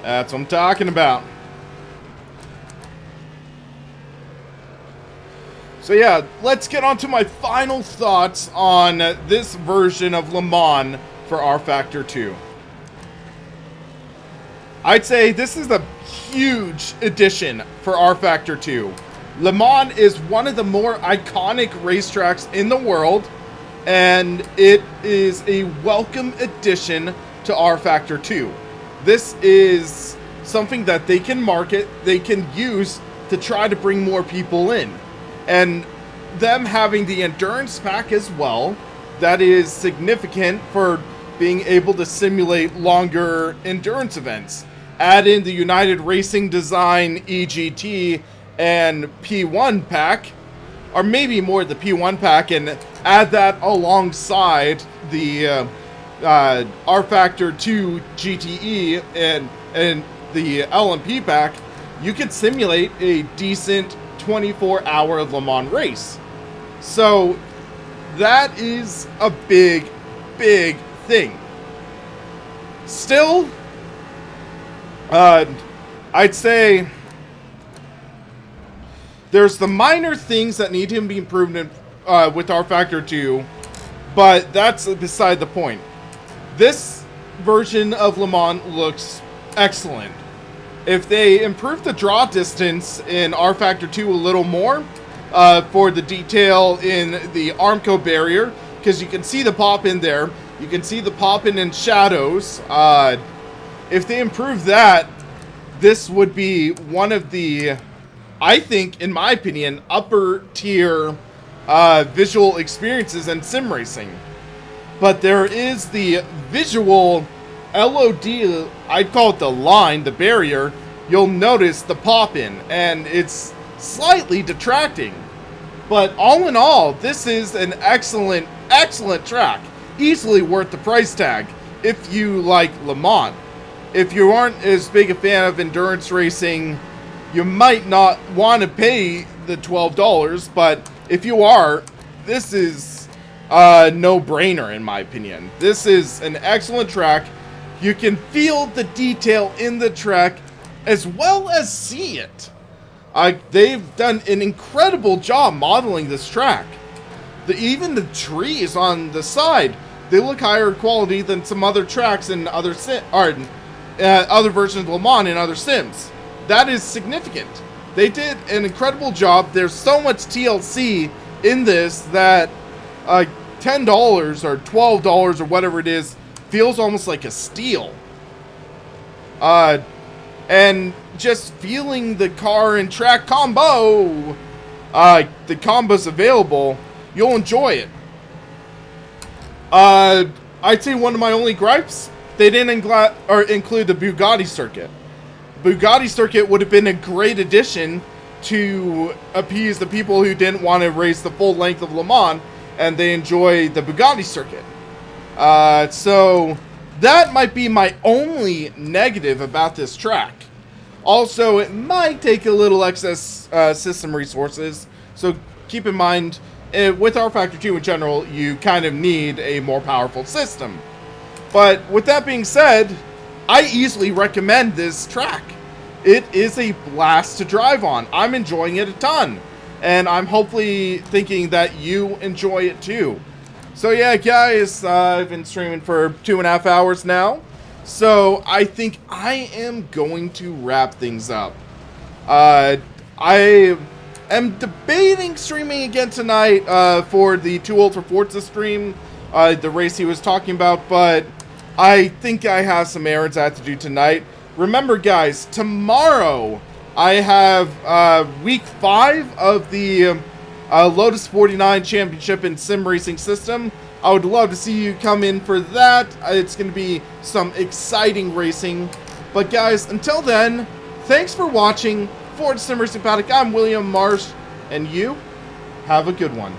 That's what I'm talking about. So yeah, let's get on to my final thoughts on this version of Le Mans for rFactor 2. I'd say this is a huge addition for rFactor 2. Le Mans is one of the more iconic racetracks in the world, and it is a welcome addition to rFactor 2. This is something that they can market, they can use to try to bring more people in. And them having the endurance pack as well, that is significant for being able to simulate longer endurance events. Add in the United Racing Design EGT and P1 pack, or maybe more the P1 pack, and add that alongside the rFactor 2 GTE and the LMP pack, you could simulate a decent 24-hour Le Mans race. So that is a big, big thing. Still, I'd say there's the minor things that need to be improved in, with rFactor 2, but that's beside the point. This version of Le Mans looks excellent. If they improve the draw distance in rFactor 2 a little more, for the detail in the Armco barrier, because you can see the pop in there, you can see the pop in shadows. If they improve that, this would be one of the, I think, in my opinion, upper tier visual experiences in sim racing. But there is the visual LOD, I'd call it the line, the barrier. You'll notice the pop-in, and it's slightly detracting. But all in all, this is an excellent, excellent track. Easily worth the price tag if you like Le Mans. If you aren't as big a fan of endurance racing, you might not want to pay the $12, but if you are, this is a no-brainer in my opinion. This is an excellent track. You can feel the detail in the track as well as see it. They've done an incredible job modeling this track. Even the trees on the side, they look higher quality than some other tracks in other other versions of Le Mans in other sims. That is significant. They did an incredible job. There's so much TLC in this that $10 or $12 or whatever it is feels almost like a steal. And just feeling the car and track combo, the combos available, you'll enjoy it. I'd say one of my only gripes, they didn't include the Bugatti circuit. Bugatti circuit would have been a great addition to appease the people who didn't want to race the full length of Le Mans and they enjoy the Bugatti circuit. So that might be my only negative about this track. Also, it might take a little excess system resources, so keep in mind, with rFactor 2 in general, you kind of need a more powerful system. But with that being said, I easily recommend this track. It is a blast to drive on. I'm enjoying it a ton, and I'm hopefully thinking that you enjoy it too. So yeah, guys, I've been streaming for 2.5 hours now. So I think I am going to wrap things up. I am debating streaming again tonight for the Too Old for Forza stream, the race he was talking about, but I think I have some errands I have to do tonight. Remember, guys, tomorrow I have week 5 of the Lotus 49 Championship in Sim Racing System. I would love to see you come in for that. It's going to be some exciting racing. But guys, until then, thanks for watching. For SimRacingPaddock, I'm William Marsh, and you have a good one.